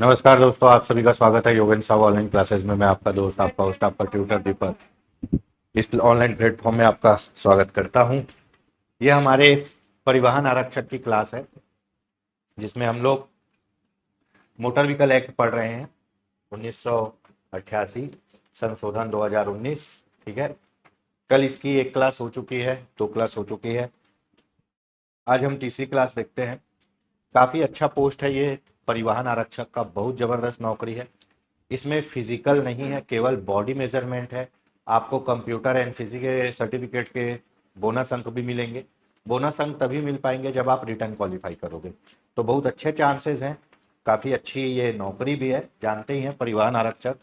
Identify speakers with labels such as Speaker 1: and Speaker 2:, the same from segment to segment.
Speaker 1: नमस्कार दोस्तों, आप सभी का स्वागत है योगेंद्र साहब ऑनलाइन क्लासेस में। मैं आपका दोस्त, आपका होस्ट, आपका ट्यूटर दीपक इस ऑनलाइन प्लेटफॉर्म में आपका स्वागत करता हूं। ये हमारे परिवहन आरक्षक की क्लास है, जिसमें हम लोग मोटर व्हीकल एक्ट पढ़ रहे हैं 1988 संशोधन 2019। ठीक है, कल इसकी एक क्लास हो चुकी है, दो क्लास हो चुकी है। आज हम तीसरी क्लास देखते हैं। काफ़ी अच्छा पोस्ट है ये, परिवहन आरक्षक का बहुत ज़बरदस्त नौकरी है। इसमें फिजिकल नहीं है, केवल बॉडी मेजरमेंट है। आपको कंप्यूटर एनसीसी के सर्टिफिकेट के बोनस अंक भी मिलेंगे। बोनस अंक तभी मिल पाएंगे जब आप रिटर्न क्वालिफाई करोगे, तो बहुत अच्छे चांसेस हैं। काफ़ी अच्छी ये नौकरी भी है, जानते ही हैं परिवहन आरक्षक।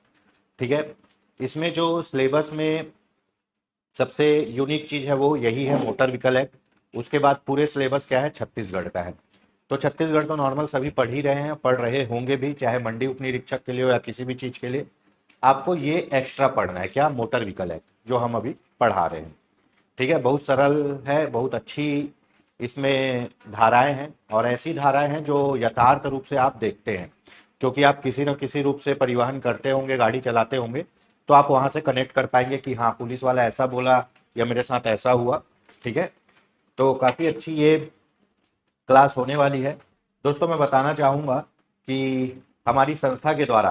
Speaker 1: ठीक है, इसमें जो सिलेबस में सबसे यूनिक चीज़ है वो यही है, मोटर व्हीकल एक्ट। उसके बाद पूरे सिलेबस क्या है, छत्तीसगढ़ का है। तो छत्तीसगढ़ तो नॉर्मल सभी पढ़ ही रहे हैं, पढ़ रहे होंगे भी, चाहे मंडी उप निरीक्षक के लिए हो या किसी भी चीज़ के लिए। आपको ये एक्स्ट्रा पढ़ना है, क्या, मोटर व्हीकल एक्ट, जो हम अभी पढ़ा रहे हैं। ठीक है, बहुत सरल है, बहुत अच्छी इसमें धाराएं हैं, और ऐसी धाराएं हैं जो यथार्थ रूप से आप देखते हैं, क्योंकि आप किसी न किसी रूप से परिवहन करते होंगे, गाड़ी चलाते होंगे, तो आप वहां से कनेक्ट कर पाएंगे कि हाँ, पुलिस वाला ऐसा बोला या मेरे साथ ऐसा हुआ। ठीक है, तो काफ़ी अच्छी ये क्लास होने वाली है। दोस्तों, मैं बताना चाहूँगा कि हमारी संस्था के द्वारा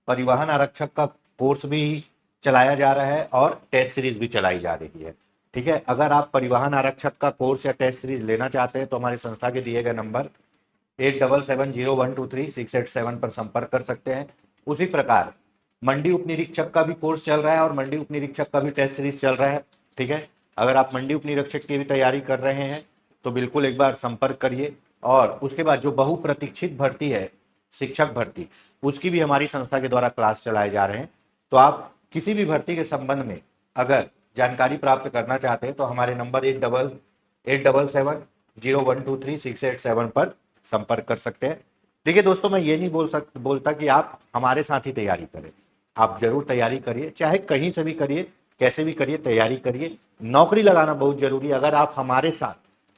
Speaker 1: परिवहन आरक्षक का कोर्स भी चलाया जा रहा है और टेस्ट सीरीज भी चलाई जा रही है। ठीक है, अगर आप परिवहन आरक्षक का कोर्स या टेस्ट सीरीज लेना चाहते हैं तो हमारी संस्था के दिए गए नंबर 8770123687 पर संपर्क कर सकते हैं। उसी प्रकार मंडी उप निरीक्षक का भी कोर्स चल रहा है और मंडी उप निरीक्षक का भी टेस्ट सीरीज चल रहा है। ठीक है, अगर आप मंडी उप निरीक्षक की भी तैयारी कर रहे हैं तो बिल्कुल एक बार संपर्क करिए। और उसके बाद जो बहुप्रतीक्षित भर्ती है, शिक्षक भर्ती, उसकी भी हमारी संस्था के द्वारा क्लास चलाए जा रहे हैं। तो आप किसी भी भर्ती के संबंध में अगर जानकारी प्राप्त करना चाहते हैं तो हमारे नंबर 8770123687 पर संपर्क कर सकते हैं। देखिए दोस्तों, मैं ये नहीं बोलता कि आप हमारे साथ ही तैयारी करें। आप जरूर तैयारी करिए, चाहे कहीं से भी करिए, कैसे भी करिए, तैयारी करिए। नौकरी लगाना बहुत जरूरी है। अगर आप हमारे साथ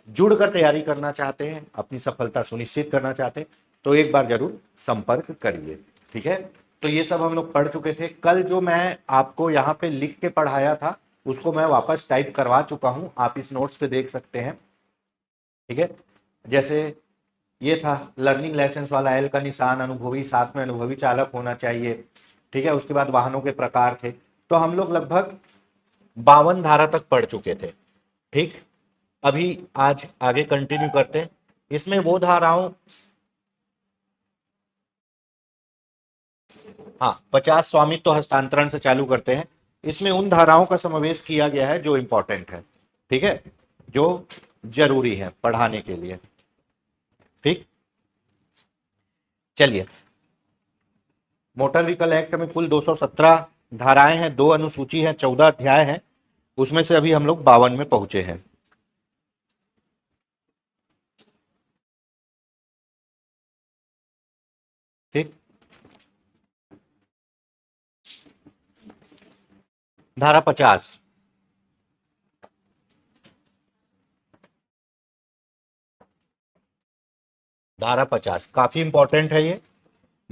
Speaker 1: जुड़कर तैयारी करना चाहते हैं, अपनी सफलता सुनिश्चित करना चाहते हैं, तो एक बार जरूर संपर्क करिए। ठीक है, तो ये सब हम लोग पढ़ चुके थे। कल जो मैं आपको यहाँ पे लिख के पढ़ाया था उसको मैं वापस टाइप करवा चुका हूँ, आप इस नोट्स पे देख सकते हैं। ठीक है, जैसे ये था लर्निंग लाइसेंस वाला, एल का निशान, अनुभवी, साथ में अनुभवी चालक होना चाहिए। ठीक है, उसके बाद वाहनों के प्रकार थे। तो हम लोग लगभग 52 धारा तक पढ़ चुके थे। ठीक, अभी आज आगे कंटिन्यू करते हैं। इसमें वो धाराओं, हाँ, 50 स्वामित्व हस्तांतरण से चालू करते हैं। इसमें उन धाराओं का समावेश किया गया है जो इंपॉर्टेंट है। ठीक है, जो जरूरी है पढ़ाने के लिए। ठीक, चलिए, मोटर व्हीकल एक्ट में कुल 217 धाराएं हैं, 2 अनुसूची हैं, 14 अध्याय हैं। उसमें से अभी हम लोग 52 में पहुंचे हैं। ठीक, धारा 50, धारा 50 काफी इंपॉर्टेंट है ये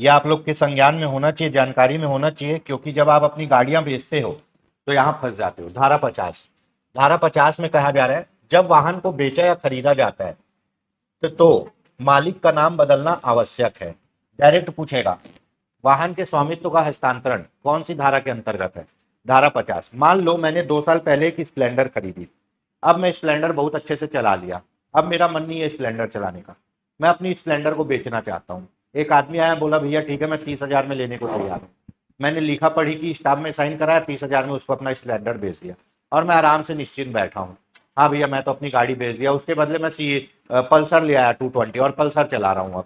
Speaker 1: आप लोग के संज्ञान में होना चाहिए, जानकारी में होना चाहिए, क्योंकि जब आप अपनी गाड़ियां बेचते हो तो यहां फंस जाते हो। धारा 50, धारा 50 में कहा जा रहा है, जब वाहन को बेचा या खरीदा जाता है तो मालिक का नाम बदलना आवश्यक है। डायरेक्ट पूछेगा वाहन के स्वामित्व का हस्तांतरण कौन सी धारा के अंतर्गत है। धारा 50, मान लो मैंने 2 साल पहले एक स्प्लेंडर खरीदी। अब मैं स्प्लेंडर बहुत अच्छे से चला लिया, अब मेरा मन नहीं है स्प्लेंडर चलाने का, मैं अपनी स्प्लेंडर को बेचना चाहता हूँ। एक आदमी आया, बोला भैया ठीक है, मैं 30,000 में लेने को तैयार हूँ। मैंने लिखा पढ़ी की स्टाम्प में साइन कराया, 30,000 में उसको अपना स्प्लेंडर बेच दिया, और मैं आराम से निश्चिंत बैठा हूँ। हाँ भैया, मैं तो अपनी गाड़ी बेच दिया, उसके बदले मैं पल्सर ले आया 220 और पल्सर चला रहा हूँ।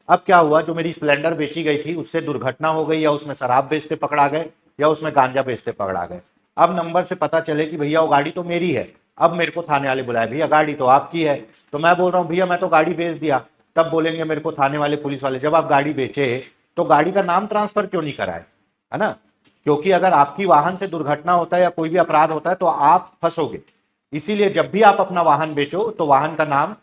Speaker 1: अब क्या हुआ, जो मेरी स्प्लेंडर बेची गई थी उससे दुर्घटना हो गई, या उसमें शराब बेचते पकड़ा गए, या उसमें गांजा बेचते पकड़ा गए। अब नंबर से पता चले कि भैया वो गाड़ी तो मेरी है। अब मेरे को थाने वाले बुलाए, भैया गाड़ी तो आपकी है। तो मैं बोल रहा हूँ भैया मैं तो गाड़ी बेच दिया। तब बोलेंगे मेरे को थाने वाले, पुलिस वाले, जब आप गाड़ी बेचे तो गाड़ी का नाम ट्रांसफर क्यों नहीं कराए, है ना? क्योंकि अगर आपकी वाहन से दुर्घटना होता है या कोई भी अपराध होता है तो आप फंसोगे। इसीलिए जब भी आप अपना वाहन बेचो तो वाहन का नाम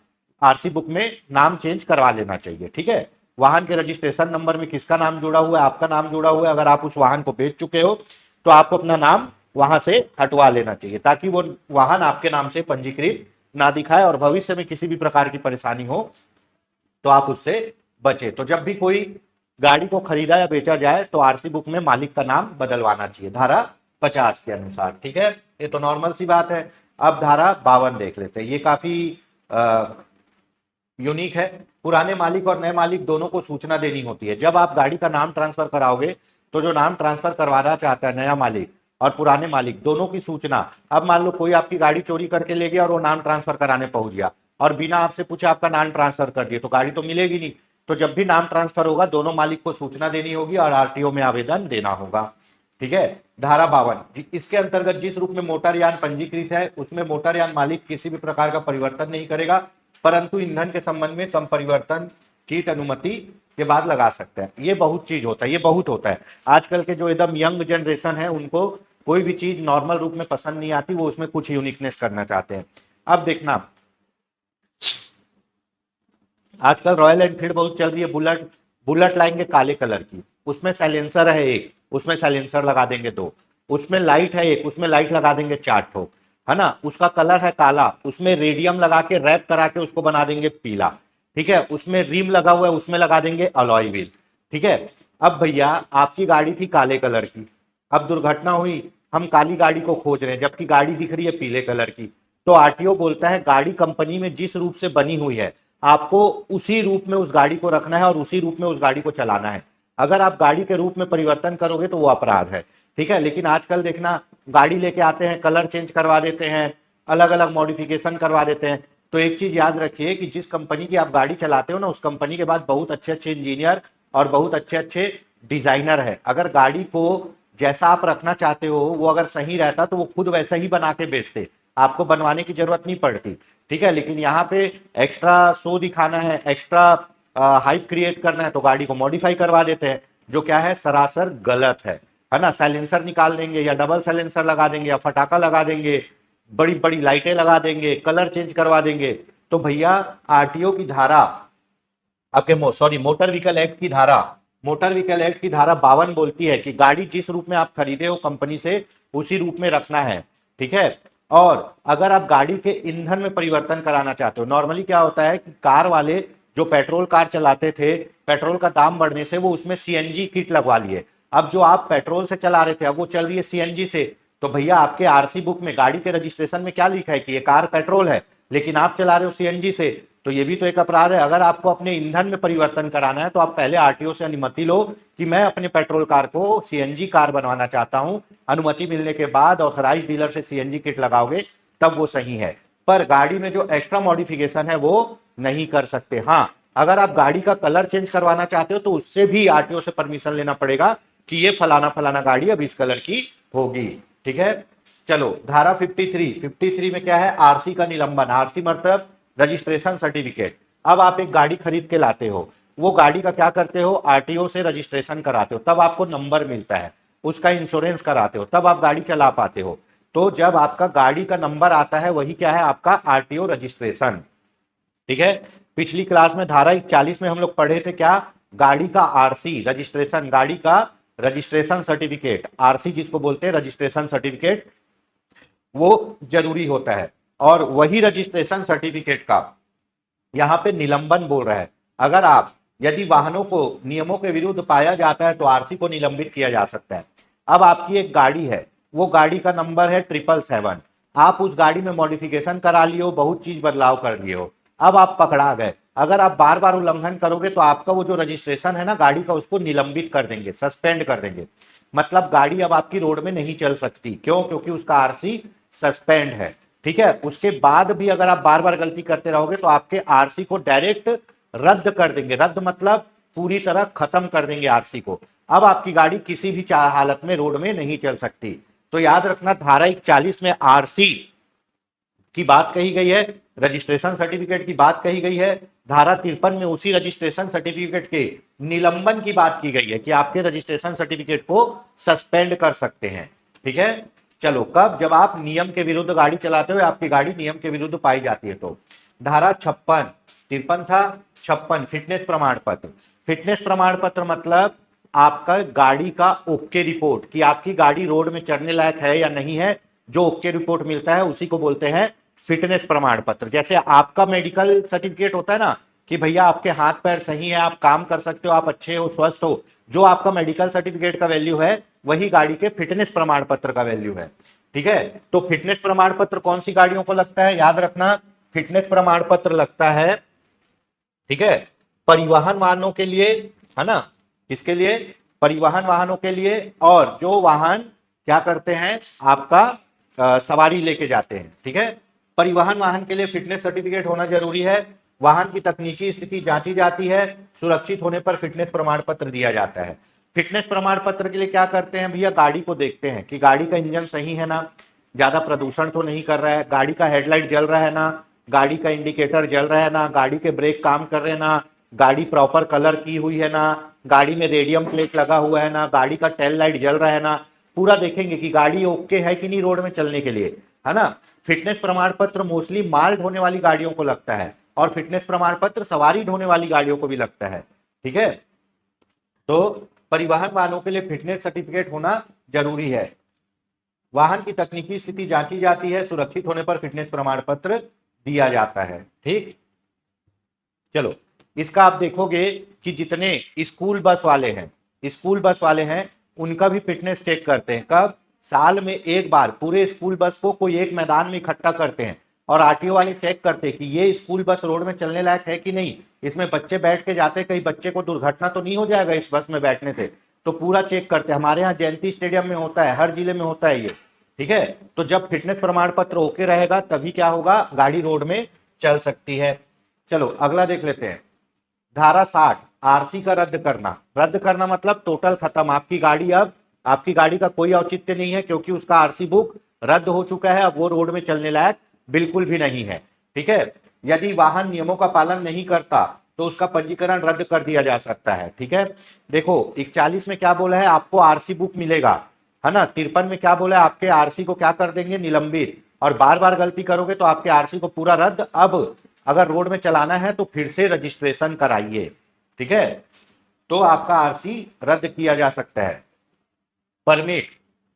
Speaker 1: आरसी बुक में नाम चेंज करवा लेना चाहिए। ठीक है, वाहन के रजिस्ट्रेशन नंबर में किसका नाम जुड़ा हुआ है, आपका नाम जुड़ा हुआ है। अगर आप उस वाहन को बेच चुके हो तो आपको अपना नाम वहां से हटवा लेना चाहिए, ताकि वो वाहन आपके नाम से पंजीकृत ना दिखाए और भविष्य में किसी भी प्रकार की परेशानी हो तो आप उससे बचे। तो जब भी कोई गाड़ी को खरीदा या बेचा जाए तो आरसी बुक में मालिक का नाम बदलवाना चाहिए, धारा 50 के अनुसार। ठीक है, ये तो नॉर्मल सी बात है। अब धारा 52 देख लेते हैं, ये काफी यूनिक है। पुराने मालिक और नए मालिक दोनों को सूचना देनी होती है। जब आप गाड़ी का नाम ट्रांसफर कराओगे तो जो नाम ट्रांसफर करवाना चाहता है, नया मालिक और पुराने मालिक दोनों की सूचना, अब मान लो कोई आपकी गाड़ी चोरी करके ले गया और वो नाम ट्रांसफर कराने पहुंच गया और बिना आपसे पूछे आपका नाम ट्रांसफर कर दिया, तो गाड़ी तो मिलेगी नहीं। तो जब भी नाम ट्रांसफर होगा दोनों मालिक को सूचना देनी होगी और आरटीओ में आवेदन देना होगा। ठीक है, धारा 52 इसके अंतर्गत जिस रूप में मोटरयान पंजीकृत है उसमें मोटरयान मालिक किसी भी प्रकार का परिवर्तन नहीं करेगा, परंतु ईंधन के संबंध में संपरिवर्तन कीट अनुमति के बाद लगा सकते हैं। ये बहुत चीज होता है, ये बहुत होता है। आजकल के जो एकदम यंग जनरेशन है उनको कोई भी चीज नॉर्मल रूप में पसंद नहीं आती, वो उसमें कुछ यूनिकनेस करना चाहते हैं। अब देखना, आजकल रॉयल एनफील्ड बहुत चल रही है, बुलेट बुलेट लाएंगे काले कलर की, उसमें साइलेंसर है एक, उसमें साइलेंसर लगा देंगे दो, उसमें लाइट है एक, उसमें लाइट लगा देंगे 4 ठो, है ना। उसका कलर है काला, उसमें रेडियम लगा के रैप करा के उसको बना देंगे पीला। ठीक है, उसमें रिम लगा हुआ है, उसमें लगा देंगे अलॉय व्हील। ठीक है, अब भैया आपकी गाड़ी थी काले कलर की, अब दुर्घटना हुई, हम काली गाड़ी को खोज रहे हैं जबकि गाड़ी दिख रही है पीले कलर की, तो आरटीओ बोलता है गाड़ी कंपनी में जिस रूप से बनी हुई है आपको उसी रूप में उस गाड़ी को रखना है और उसी रूप में उस गाड़ी को चलाना है। अगर आप गाड़ी के रूप में परिवर्तन करोगे तो वो अपराध है। ठीक है, लेकिन आजकल देखना गाड़ी लेके आते हैं, कलर चेंज करवा देते हैं, अलग अलग मॉडिफिकेशन करवा देते हैं। तो एक चीज याद रखिए कि जिस कंपनी की आप गाड़ी चलाते हो ना, उस कंपनी के बाद बहुत अच्छे अच्छे इंजीनियर और बहुत अच्छे अच्छे डिजाइनर है। अगर गाड़ी को जैसा आप रखना चाहते हो वो अगर सही रहता तो वो खुद वैसा ही बना के बेचते, आपको बनवाने की जरूरत नहीं पड़ती। ठीक है, लेकिन यहाँ पे एक्स्ट्रा शो दिखाना है, एक्स्ट्रा हाइप क्रिएट करना है तो गाड़ी को मॉडिफाई करवा देते हैं, जो क्या है सरासर गलत है ना। साइलेंसर निकाल देंगे या डबल साइलेंसर लगा देंगे या फटाका लगा देंगे, बड़ी बड़ी लाइटें लगा देंगे, कलर चेंज करवा देंगे। तो भैया आरटीओ की धारा आपके सॉरी मोटर व्हीकल एक्ट की धारा 52 बोलती है कि गाड़ी जिस रूप में आप खरीदे हो कंपनी से उसी रूप में रखना है। ठीक है, और अगर आप गाड़ी के ईंधन में परिवर्तन कराना चाहते हो, नॉर्मली क्या होता है कि कार वाले जो पेट्रोल कार चलाते थे, पेट्रोल का दाम बढ़ने से वो उसमें सीएनजी किट लगवा लिए। अब जो आप पेट्रोल से चला रहे थे अब वो चल रही है सीएनजी से, तो भैया आपके आरसी बुक में गाड़ी के रजिस्ट्रेशन में क्या लिखा है कि ये कार पेट्रोल है, लेकिन आप चला रहे हो सीएनजी से, तो ये भी तो एक अपराध है। अगर आपको अपने ईंधन में परिवर्तन कराना है तो आप पहले आरटीओ से अनुमति लो कि मैं अपने पेट्रोल कार को सीएनजी कार बनवाना चाहता हूं। अनुमति मिलने के बाद ऑथराइज डीलर से सीएनजी किट लगाओगे तब वो सही है, पर गाड़ी में जो एक्स्ट्रा मॉडिफिकेशन है वो नहीं कर सकते। हाँ, अगर आप गाड़ी का कलर चेंज करवाना चाहते हो तो उससे भी आरटीओ से परमिशन लेना पड़ेगा कि ये फलाना फलाना गाड़ी अब इस कलर की होगी। ठीक है, चलो धारा 53 में क्या है, आरसी का निलंबन। आरसी मतलब रजिस्ट्रेशन सर्टिफिकेट। अब आप एक गाड़ी खरीद के लाते हो, वो गाड़ी का क्या करते हो, आरटीओ से रजिस्ट्रेशन कराते हो, तब आपको नंबर मिलता है, उसका इंश्योरेंस कराते हो, तब आप गाड़ी चला पाते हो। तो जब आपका गाड़ी का नंबर आता है वही क्या है, आपका आरटीओ रजिस्ट्रेशन। ठीक है, पिछली क्लास में धारा 41 में हम लोग पढ़े थे क्या, गाड़ी का आरसी रजिस्ट्रेशन, गाड़ी का रजिस्ट्रेशन सर्टिफिकेट, आरसी जिसको बोलते हैं रजिस्ट्रेशन सर्टिफिकेट, वो जरूरी होता है। और वही रजिस्ट्रेशन सर्टिफिकेट का यहां पे निलंबन बोल रहा है। अगर आप यदि वाहनों को नियमों के विरुद्ध पाया जाता है तो आरसी को निलंबित किया जा सकता है। अब आपकी एक गाड़ी है, वो गाड़ी का नंबर है 777, आप उस गाड़ी में मॉडिफिकेशन करा लिए हो, बहुत चीज बदलाव कर लिए हो, अब आप पकड़ा गए, अगर आप बार बार उल्लंघन करोगे तो आपका वो जो रजिस्ट्रेशन है ना गाड़ी का, उसको निलंबित कर देंगे, सस्पेंड कर देंगे। मतलब गाड़ी अब आपकी रोड में नहीं चल सकती, क्यों, क्योंकि उसका आरसी सस्पेंड है। ठीक है, उसके बाद भी अगर आप बार बार गलती करते रहोगे तो आपके आरसी को डायरेक्ट रद्द कर देंगे। रद्द मतलब पूरी तरह खत्म कर देंगे आरसी को। अब आपकी गाड़ी किसी भी हालत में रोड में नहीं चल सकती। तो याद रखना धारा 41 में आरसी की बात कही गई है, रजिस्ट्रेशन सर्टिफिकेट की बात कही गई है। धारा 53 में उसी रजिस्ट्रेशन सर्टिफिकेट के निलंबन की बात की गई है कि आपके रजिस्ट्रेशन सर्टिफिकेट को सस्पेंड कर सकते हैं। ठीक है, चलो कब, जब आप नियम के विरुद्ध गाड़ी चलाते हो, आपकी गाड़ी नियम के विरुद्ध पाई जाती है तो। धारा 56, 53 था 56 फिटनेस प्रमाण पत्र। फिटनेस प्रमाण पत्र मतलब आपका गाड़ी का ओके रिपोर्ट कि आपकी गाड़ी रोड में चलने लायक है या नहीं है, जो ओके रिपोर्ट मिलता है उसी को बोलते हैं फिटनेस प्रमाण पत्र। जैसे आपका मेडिकल सर्टिफिकेट होता है ना कि भैया आपके हाथ पैर सही है, आप काम कर सकते हो, आप अच्छे हो, स्वस्थ हो, जो आपका मेडिकल सर्टिफिकेट का वैल्यू है वही गाड़ी के फिटनेस प्रमाण पत्र का वैल्यू है। ठीक है, तो फिटनेस प्रमाण पत्र कौन सी गाड़ियों को लगता है, याद रखना, फिटनेस प्रमाण पत्र लगता है, ठीक है, परिवहन वाहनों के लिए, है ना, किसके लिए, परिवहन वाहनों के लिए, और जो वाहन क्या करते हैं आपका सवारी लेके जाते हैं। ठीक है, परिवहन वाहन के लिए फिटनेस सर्टिफिकेट होना जरूरी है, वाहन की तकनीकी स्थिति जांची जाती है, सुरक्षित होने पर फिटनेस प्रमाण पत्र दिया जाता है। फिटनेस प्रमाण पत्र के लिए क्या करते हैं भैया, गाड़ी को देखते हैं कि गाड़ी का इंजन सही है ना, ज्यादा प्रदूषण तो नहीं कर रहा है, गाड़ी का हेडलाइट जल रहा है ना, गाड़ी का इंडिकेटर जल रहा है ना, गाड़ी के ब्रेक काम कर रहे हैं ना, गाड़ी प्रॉपर कलर की हुई है ना, गाड़ी में रेडियम प्लेट लगा हुआ है ना, गाड़ी का टेल लाइट जल रहा है ना, पूरा देखेंगे कि गाड़ी ओके है कि नहीं रोड में चलने के लिए, है ना। फिटनेस प्रमाण पत्र मोस्टली माल ढोने वाली गाड़ियों को लगता है, और फिटनेस प्रमाण पत्र सवारी ढोने वाली गाड़ियों को भी लगता है। ठीक है, तो परिवहन वालों के लिए फिटनेस सर्टिफिकेट होना जरूरी है, वाहन की तकनीकी स्थिति जांची जाती है, सुरक्षित होने पर फिटनेस प्रमाण पत्र दिया जाता है। ठीक, चलो, इसका आप देखोगे कि जितने स्कूल बस वाले हैं, स्कूल बस वाले हैं, उनका भी फिटनेस चेक करते हैं, कब, साल में एक बार पूरे स्कूल बस को कोई एक मैदान में इकट्ठा करते हैं, और आरटीओ वाले चेक करते हैं कि ये स्कूल बस रोड में चलने लायक है कि नहीं, इसमें बच्चे बैठ के जाते, कहीं बच्चे को दुर्घटना तो नहीं हो जाएगा इस बस में बैठने से, तो पूरा चेक करते हैं। हमारे यहाँ जयंती स्टेडियम में होता है, हर जिले में होता है ये। ठीक है, तो जब फिटनेस प्रमाण पत्र ओके रहेगा तभी क्या होगा, गाड़ी रोड में चल सकती है। चलो अगला देख लेते हैं, धारा 60, आरसी का रद्द करना। रद्द करना मतलब टोटल खत्म, आपकी गाड़ी, अब आपकी गाड़ी का कोई औचित्य नहीं है, क्योंकि उसका आरसी बुक रद्द हो चुका है, अब वो रोड में चलने लायक बिल्कुल भी नहीं है। ठीक है, यदि वाहन नियमों का पालन नहीं करता तो उसका पंजीकरण रद्द कर दिया जा सकता है। ठीक है, देखो 41 में क्या बोला है, आपको आरसी बुक मिलेगा, है ना। 53 में क्या बोला है, आपके आरसी को क्या कर देंगे, निलंबित, और बार बार गलती करोगे तो आपके आरसी को पूरा रद्द। अब अगर रोड में चलाना है तो फिर से रजिस्ट्रेशन कराइए। ठीक है, तो आपका आरसी रद्द किया जा सकता है। परमिट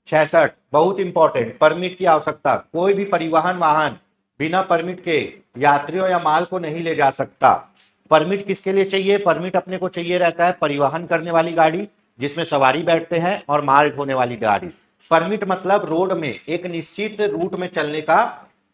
Speaker 1: 66, बहुत इंपॉर्टेंट, परमिट की आवश्यकता, कोई भी परिवहन वाहन बिना परमिट के यात्रियों या माल को नहीं ले जा सकता। परमिट किसके लिए चाहिए, परमिट अपने को चाहिए रहता है परिवहन करने वाली गाड़ी जिसमें सवारी बैठते हैं, और माल ढोने वाली गाड़ी। परमिट मतलब रोड में एक निश्चित रूट में चलने का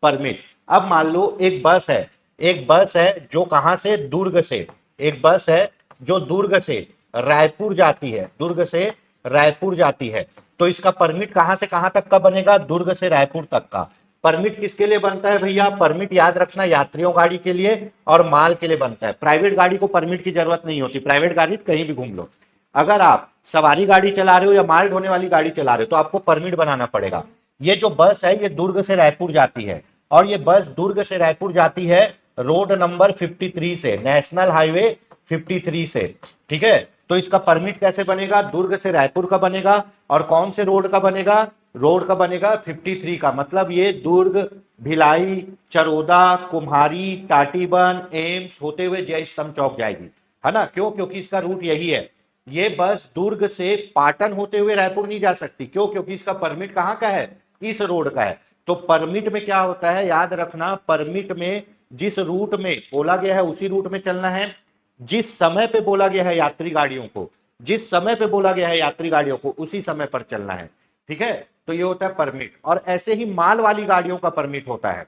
Speaker 1: परमिट। अब मान लो एक बस है, एक बस है जो कहां से, दुर्ग से, एक बस है जो दुर्ग से रायपुर जाती है, दुर्ग से रायपुर जाती है, तो इसका परमिट कहां से कहां तक का बनेगा, दुर्ग से रायपुर तक का। परमिट किसके लिए बनता है भैया, परमिट याद रखना यात्रियों गाड़ी के लिए और माल के लिए बनता है, प्राइवेट गाड़ी को परमिट की जरूरत नहीं होती, प्राइवेट गाड़ी कहीं भी घूम लो। अगर आप सवारी गाड़ी चला रहे हो या माल ढोने वाली गाड़ी चला रहे हो तो आपको परमिट बनाना पड़ेगा। ये जो बस है ये दुर्ग से रायपुर जाती है, और ये बस दुर्ग से रायपुर जाती है रोड नंबर 53 से, नेशनल हाईवे 53 से। ठीक है, तो इसका परमिट कैसे बनेगा, दुर्ग से रायपुर का बनेगा, और कौन से रोड का बनेगा, रोड का बनेगा 53 का, मतलब ये दुर्ग, भिलाई, चरोदा, कुम्हारी, टाटीबन, एम्स होते हुए जय स्तंभ चौक जाएगी, है ना। क्यों, क्योंकि इसका रूट यही है। ये बस दुर्ग से पाटन होते हुए रायपुर नहीं जा सकती, क्यों, क्योंकि इसका परमिट कहां का है, इस रोड का है। तो परमिट में क्या होता है, याद रखना, परमिट में जिस रूट में बोला गया है उसी रूट में चलना है, जिस समय पे बोला गया है यात्री गाड़ियों को, जिस समय पे बोला गया है यात्री गाड़ियों को उसी समय पर चलना है। ठीक है, तो ये होता है परमिट। और ऐसे ही माल वाली गाड़ियों का परमिट होता है।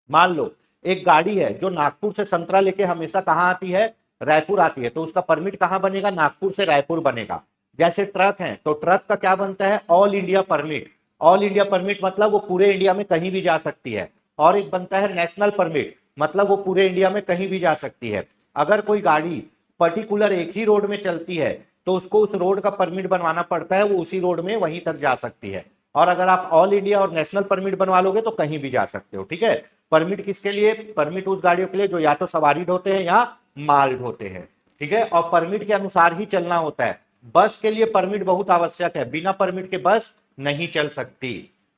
Speaker 1: मान लो एक गाड़ी है जो नागपुर से संतरा लेके हमेशा कहां आती है, रायपुर आती है, तो उसका परमिट कहां बनेगा, नागपुर से रायपुर बनेगा। जैसे ट्रक है तो ट्रक का क्या बनता है, all India permit. All India permit मतलब वो पूरे इंडिया में कहीं भी जा सकती है। और एक बनता है नेशनल परमिट, मतलब वो पूरे इंडिया में कहीं भी जा सकती है। अगर कोई गाड़ी पर्टिकुलर एक ही रोड में चलती है तो उसको उस रोड का परमिट बनवाना पड़ता है, वो उसी रोड में वहीं तक जा सकती है। और अगर आप ऑल इंडिया और नेशनल परमिट बनवा लोगे तो कहीं भी जा सकते हो। ठीक है, परमिट किसके लिए, परमिट उस गाड़ियों के लिए जो या तो सवारी ढोते हैं या माल ढोते हैं। ठीक है, और परमिट के अनुसार ही चलना होता है। बस के लिए परमिट बहुत आवश्यक है, बिना परमिट के बस नहीं चल सकती।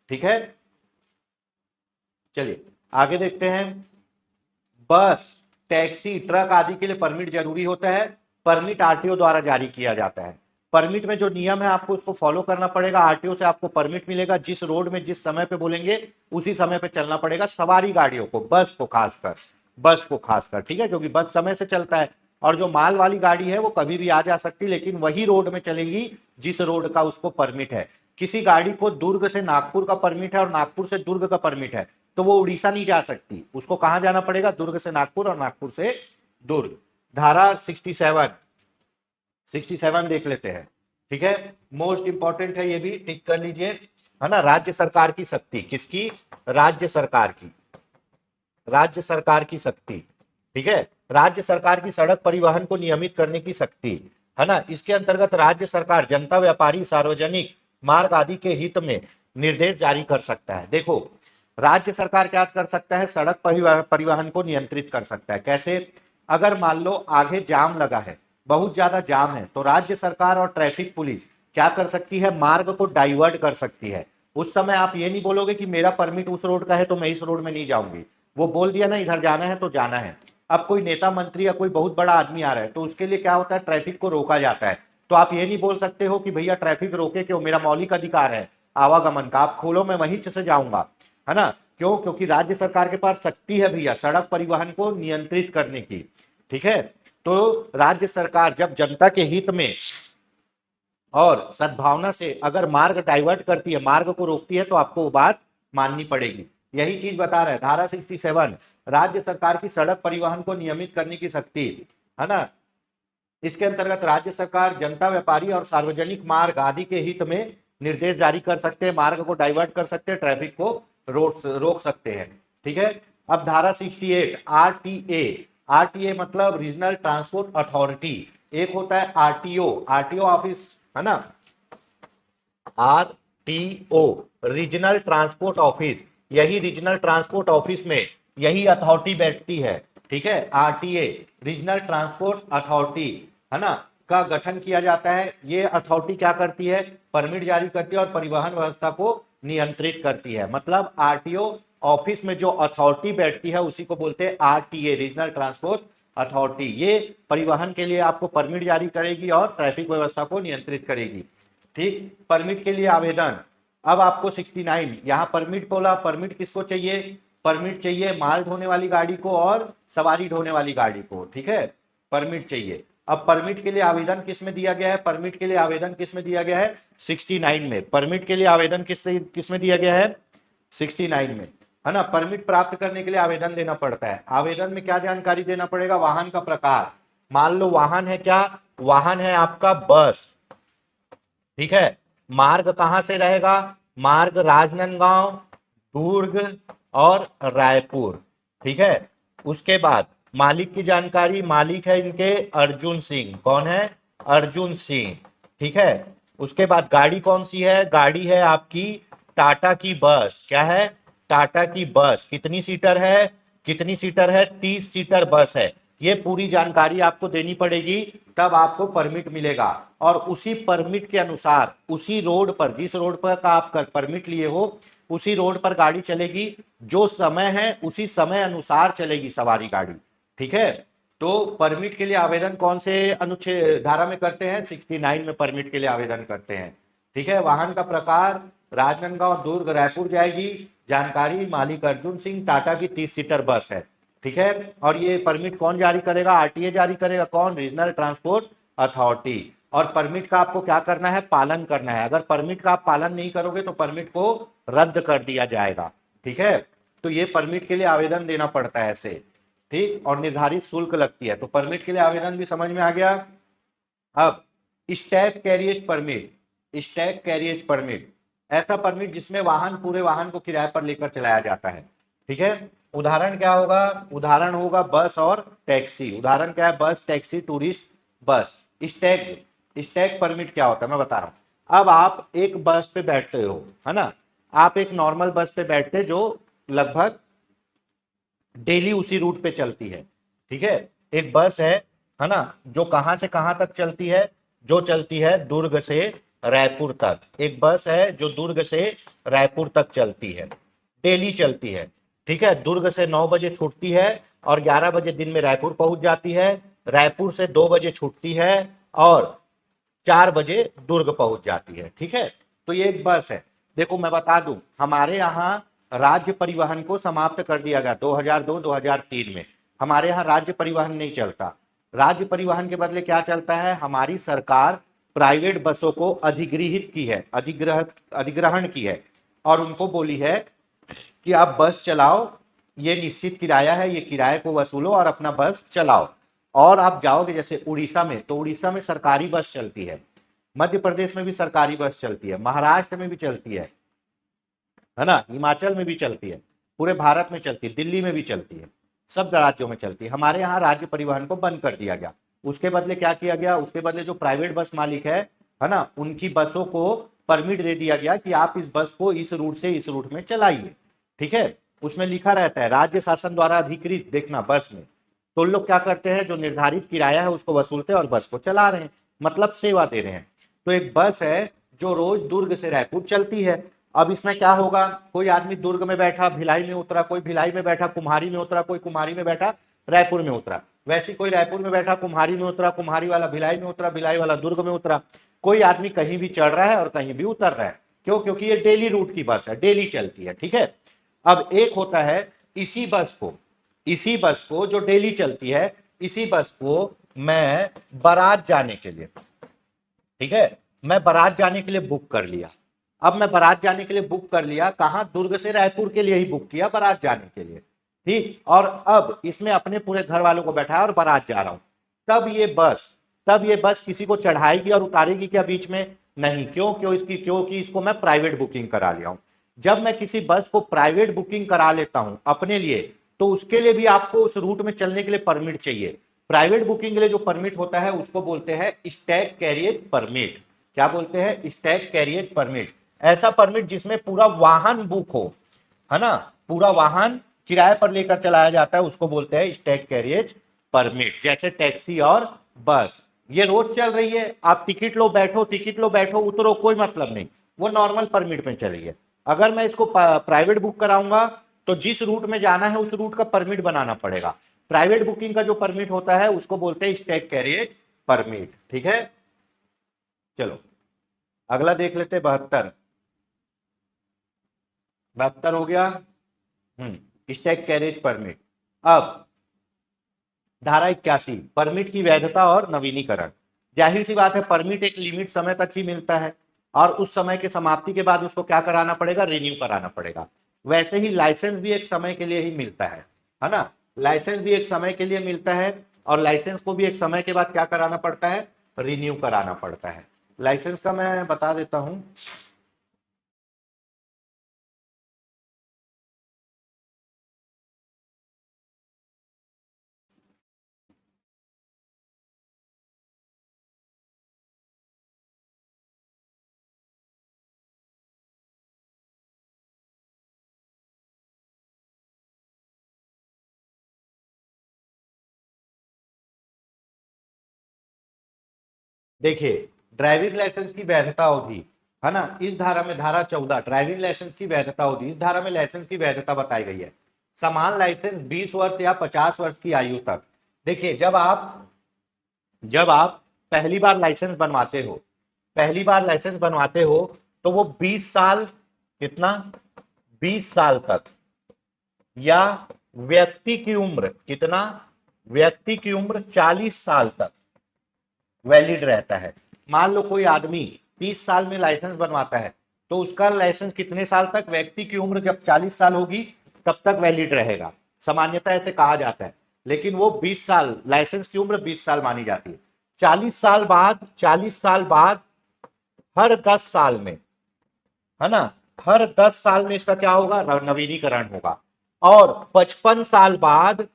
Speaker 1: ठीक है, चलिए आगे देखते हैं। बस, टैक्सी, ट्रक आदि के लिए परमिट जरूरी होता है। परमिट आरटीओ द्वारा जारी किया जाता है। परमिट में जो नियम है आपको उसको फॉलो करना पड़ेगा। आरटीओ से आपको परमिट मिलेगा, जिस रोड में जिस समय पे बोलेंगे उसी समय पे चलना पड़ेगा सवारी गाड़ियों को, बस को खासकर, ठीक है, क्योंकि बस समय से चलता है। और जो माल वाली गाड़ी है वो कभी भी आ जा सकती, लेकिन वही रोड में चलेंगी जिस रोड का उसको परमिट है। किसी गाड़ी को दुर्ग से नागपुर का परमिट है और नागपुर से दुर्ग का परमिट है, तो वो उड़ीसा नहीं जा सकती, उसको कहां जाना पड़ेगा, दुर्ग से नागपुर और नागपुर से दुर्ग। धारा 67 देख लेते हैं, ठीक है, मोस्ट इंपॉर्टेंट है, ये भी टिक कर लीजिए, है ना। राज्य सरकार की शक्ति, किसकी, राज्य सरकार की, राज्य सरकार की शक्ति, ठीक है, राज्य सरकार की सड़क परिवहन को नियमित करने की शक्ति, है ना। इसके अंतर्गत राज्य सरकार जनता, व्यापारी, सार्वजनिक मार्ग आदि के हित में निर्देश जारी कर सकता है। देखो, राज्य सरकार क्या कर सकता है, सड़क परिवहन को नियंत्रित कर सकता है। कैसे, अगर मान लो आगे जाम लगा है, बहुत ज्यादा जाम है, तो राज्य सरकार और ट्रैफिक पुलिस क्या कर सकती है, मार्ग को डाइवर्ट कर सकती है। उस समय आप ये नहीं बोलोगे कि मेरा परमिट उस रोड का है तो मैं इस रोड में नहीं जाऊंगी, वो बोल दिया ना इधर जाना है तो जाना है। अब कोई नेता मंत्री या कोई बहुत बड़ा आदमी आ रहा है तो उसके लिए क्या होता है, ट्रैफिक को रोका जाता है। तो आप ये नहीं बोल सकते हो कि भैया ट्रैफिक रोके क्यों, मेरा मौलिक अधिकार है आवागमन का, आप खोलो मैं वहीं से जाऊंगा, है ना। क्यों, क्योंकि राज्य सरकार के पास शक्ति है भैया सड़क परिवहन को नियंत्रित करने की, ठीक है। तो राज्य सरकार जब जनता के हित में और सद्भावना से अगर मार्ग डाइवर्ट करती है, मार्ग को रोकती है, तो आपको वो बात माननी पड़ेगी। यही चीज बता रहा है धारा 67, राज्य सरकार की सड़क परिवहन को नियमित करने की शक्ति, है ना। इसके अंतर्गत राज्य सरकार जनता, व्यापारी और सार्वजनिक मार्ग आदि के हित में निर्देश जारी कर सकते हैं, मार्ग को डाइवर्ट कर सकते हैं, ट्रैफिक को रोक सकते हैं, ठीक है। अब धारा 68 आरटीए, आरटीए मतलब रीजनल ट्रांसपोर्ट अथॉरिटी, एक होता है आरटीओ, आरटीओ ऑफिस, है ना, आरटीओ रीजनल ट्रांसपोर्ट ऑफिस, यही रीजनल ट्रांसपोर्ट ऑफिस में यही अथॉरिटी बैठती है, ठीक है। आरटीए रीजनल ट्रांसपोर्ट अथॉरिटी, है ना, का गठन किया जाता है। ये अथॉरिटी क्या करती है, परमिट जारी करती है और परिवहन व्यवस्था को नियंत्रित करती है। मतलब आरटीओ ऑफिस में जो अथॉरिटी बैठती है उसी को बोलते हैं आरटीए, रीजनल ट्रांसपोर्ट अथॉरिटी। ये परिवहन के लिए आपको परमिट जारी करेगी और ट्रैफिक व्यवस्था को नियंत्रित करेगी, ठीक। परमिट के लिए आवेदन, अब आपको 69 यहाँ परमिट बोला, परमिट किसको चाहिए, परमिट चाहिए माल ढोने वाली गाड़ी को और सवारी ढोने वाली गाड़ी को, ठीक है, परमिट चाहिए। अब परमिट के लिए आवेदन किस में दिया गया है, परमिट के लिए आवेदन किस में दिया गया है, 69 में। परमिट के लिए आवेदन किस में दिया गया है, 69 में, है ना। परमिट प्राप्त करने के लिए आवेदन देना पड़ता है। आवेदन में क्या जानकारी देना पड़ेगा, वाहन का प्रकार, मान लो वाहन है क्या, वाहन है आपका बस, ठीक है। मार्ग कहां से रहेगा, मार्ग राजनांदगांव, दुर्ग और रायपुर, ठीक है। उसके बाद मालिक की जानकारी, मालिक है इनके अर्जुन सिंह, कौन है, अर्जुन सिंह, ठीक है। उसके बाद गाड़ी कौन सी है, गाड़ी है आपकी टाटा की बस, क्या है, टाटा की बस, कितनी सीटर है, कितनी सीटर है, 30 सीटर बस है। ये पूरी जानकारी आपको देनी पड़ेगी, तब आपको परमिट मिलेगा। और उसी परमिट के अनुसार उसी रोड पर, जिस रोड पर का आप परमिट लिए हो उसी रोड पर गाड़ी चलेगी, जो समय है उसी समय अनुसार चलेगी सवारी गाड़ी, ठीक है। तो परमिट के लिए आवेदन कौन से अनुच्छेद धारा में करते हैं, 69 में परमिट के लिए आवेदन करते हैं, ठीक है। वाहन का प्रकार राजनांदगांव, दुर्ग, रायपुर जाएगी। जानकारी मालिक अर्जुन सिंह, टाटा की 30 सीटर बस है, ठीक है। और ये परमिट कौन जारी करेगा, आरटीए जारी करेगा, कौन, रीजनल ट्रांसपोर्ट अथॉरिटी। और परमिट का आपको क्या करना है, पालन करना है। अगर परमिट का आप पालन नहीं करोगे तो परमिट को रद्द कर दिया जाएगा, ठीक है। तो ये परमिट के लिए आवेदन देना पड़ता है ऐसे, ठीक, और निर्धारित शुल्क लगती है। तो परमिट के लिए आवेदन भी समझ में आ गया। अब stack carriage permit, stack carriage permit ऐसा परमिट जिसमें वाहन, पूरे वाहन को किराए पर लेकर चलाया जाता है, ठीक है। उदाहरण क्या होगा, उदाहरण होगा बस और टैक्सी। उदाहरण क्या है, बस, taxi, tourist bus. Stack, stack permit क्या होता है मैं बता रहा हूं। अब आप एक बस पे बैठते हो, है ना, आप एक नॉर्मल बस पे बैठते जो लगभग डेली उसी रूट पे चलती है, ठीक है। एक बस है ना, जो कहां से कहां तक चलती है, जो चलती है दुर्ग से रायपुर तक। एक बस है जो दुर्ग से रायपुर तक चलती है, डेली चलती है, ठीक है। दुर्ग से 9 बजे छूटती है और 11 बजे दिन में रायपुर पहुंच जाती है। रायपुर से 2 बजे छूटती है और 4 बजे दुर्ग पहुंच जाती है। ठीक है, तो ये एक बस है। देखो मैं बता दूं, हमारे यहाँ राज्य परिवहन को समाप्त कर दिया गया 2002-2003 में। हमारे यहाँ राज्य परिवहन नहीं चलता। राज्य परिवहन के बदले क्या चलता है, हमारी सरकार प्राइवेट बसों को अधिग्रहित की है, अधिग्रहण की है और उनको बोली है कि आप बस चलाओ, ये निश्चित किराया है, ये किराए को वसूलो और अपना बस चलाओ। और आप जाओगे जैसे उड़ीसा में, तो उड़ीसा में सरकारी बस चलती है, मध्य प्रदेश में भी सरकारी बस चलती है, महाराष्ट्र में भी चलती है ना, हिमाचल में भी चलती है, पूरे भारत में चलती है, दिल्ली में भी चलती है, सब राज्यों में चलती है। हमारे यहाँ राज्य परिवहन को बंद कर दिया गया। उसके बदले क्या किया गया, उसके बदले जो प्राइवेट बस मालिक है ना, उनकी बसों को परमिट दे दिया गया कि आप इस बस को इस रूट से इस रूट में चलाइए। ठीक है, उसमें लिखा रहता है राज्य शासन द्वारा अधिकृत, देखना बस में। तो लोग क्या करते हैं, जो निर्धारित किराया है उसको वसूलते हैं और बस को चला रहे हैं, मतलब सेवा दे रहे हैं। तो एक बस है जो रोज दुर्ग से रायपुर चलती है। अब इसमें क्या होगा, कोई आदमी दुर्ग में बैठा भिलाई में उतरा, कोई भिलाई में बैठा कुम्हारी में उतरा, कोई कुम्हारी में बैठा रायपुर में उतरा, वैसे कोई रायपुर में बैठा कुम्हारी में उतरा, कुम्हारी वाला भिलाई में उतरा, भिलाई वाला दुर्ग में उतरा। कोई आदमी कहीं भी चढ़ रहा है और कहीं भी उतर रहा है। क्यों, क्योंकि ये डेली रूट की बस है, डेली चलती है। ठीक है, अब एक होता है इसी बस को जो डेली चलती है, इसी बस को मैं बारात जाने के लिए, ठीक है, मैं बारात जाने के लिए बुक कर लिया। अब मैं बारात जाने के लिए बुक कर लिया, कहां, दुर्ग से रायपुर के लिए ही बुक किया, बारात जाने के लिए। ठीक, और अब इसमें अपने पूरे घर वालों को बैठाया और बारात जा रहा हूं। तब ये बस किसी को चढ़ाएगी और उतारेगी क्या बीच में? नहीं। क्योंकि इसको मैं प्राइवेट बुकिंग करा लिया हूं। जब मैं किसी बस को प्राइवेट बुकिंग करा लेता हूं अपने लिए, तो उसके लिए भी आपको उस रूट में चलने के लिए परमिट चाहिए। प्राइवेट बुकिंग के लिए जो परमिट होता है उसको बोलते हैं स्टैग कैरियज परमिट। क्या बोलते हैं? Stag carriage permit. ऐसा परमिट जिसमें पूरा वाहन बुक हो, है ना, पूरा वाहन किराए पर लेकर चलाया जाता है, उसको बोलते हैं स्टैग कैरियज परमिट। जैसे टैक्सी और बस, ये रोज चल रही है, आप टिकट लो बैठो उतरो, कोई मतलब नहीं, वो नॉर्मल परमिट में चली है। अगर मैं इसको प्राइवेट बुक कराऊंगा तो जिस रूट में जाना है उस रूट का परमिट बनाना पड़ेगा। प्राइवेट बुकिंग का जो परमिट होता है उसको बोलते हैं स्टैग कैरियज परमिट। ठीक है, चलो अगला देख लेते, 72। 72 हो गया, स्टैग कैरियज परमिट। अब धारा 81, परमिट की वैधता और नवीनीकरण। जाहिर सी बात है, परमिट एक लिमिट समय तक ही मिलता है और उस समय के समाप्ति के बाद उसको क्या कराना पड़ेगा? रिन्यू कराना पड़ेगा। वैसे ही लाइसेंस भी एक समय के लिए ही मिलता है ना, लाइसेंस भी एक समय के लिए मिलता है और लाइसेंस को भी एक समय के बाद क्या कराना पड़ता है? रिन्यू कराना पड़ता है। लाइसेंस का मैं बता देता हूं। देखिए, ड्राइविंग लाइसेंस की वैधता अवधि, है ना, इस धारा में, धारा 14 ड्राइविंग लाइसेंस की वैधता अवधि, इस धारा में लाइसेंस की वैधता बताई गई है। समान लाइसेंस 20 वर्ष या 50 वर्ष की आयु तक। देखिए, जब आप पहली बार लाइसेंस बनवाते हो, तो वो 20 साल, कितना, 20 साल तक, या व्यक्ति की उम्र कितना, व्यक्ति की उम्र 40 साल तक वैलिड रहता है। मान लो कोई आदमी 30 साल में लाइसेंस बनवाता है, तो उसका लाइसेंस कितने साल तक? व्यक्ति की उम्र जब 40 साल होगी तब तक वैलिड रहेगा, सामान्यतः ऐसे कहा जाता है। लेकिन वो 20 साल, लाइसेंस की उम्र 20 साल मानी जाती है। 40 साल बाद हर 10 साल में, है ना, हर 10 साल में इसका क्या होगा? नवीनीकरण होगा। और 55 साल बाद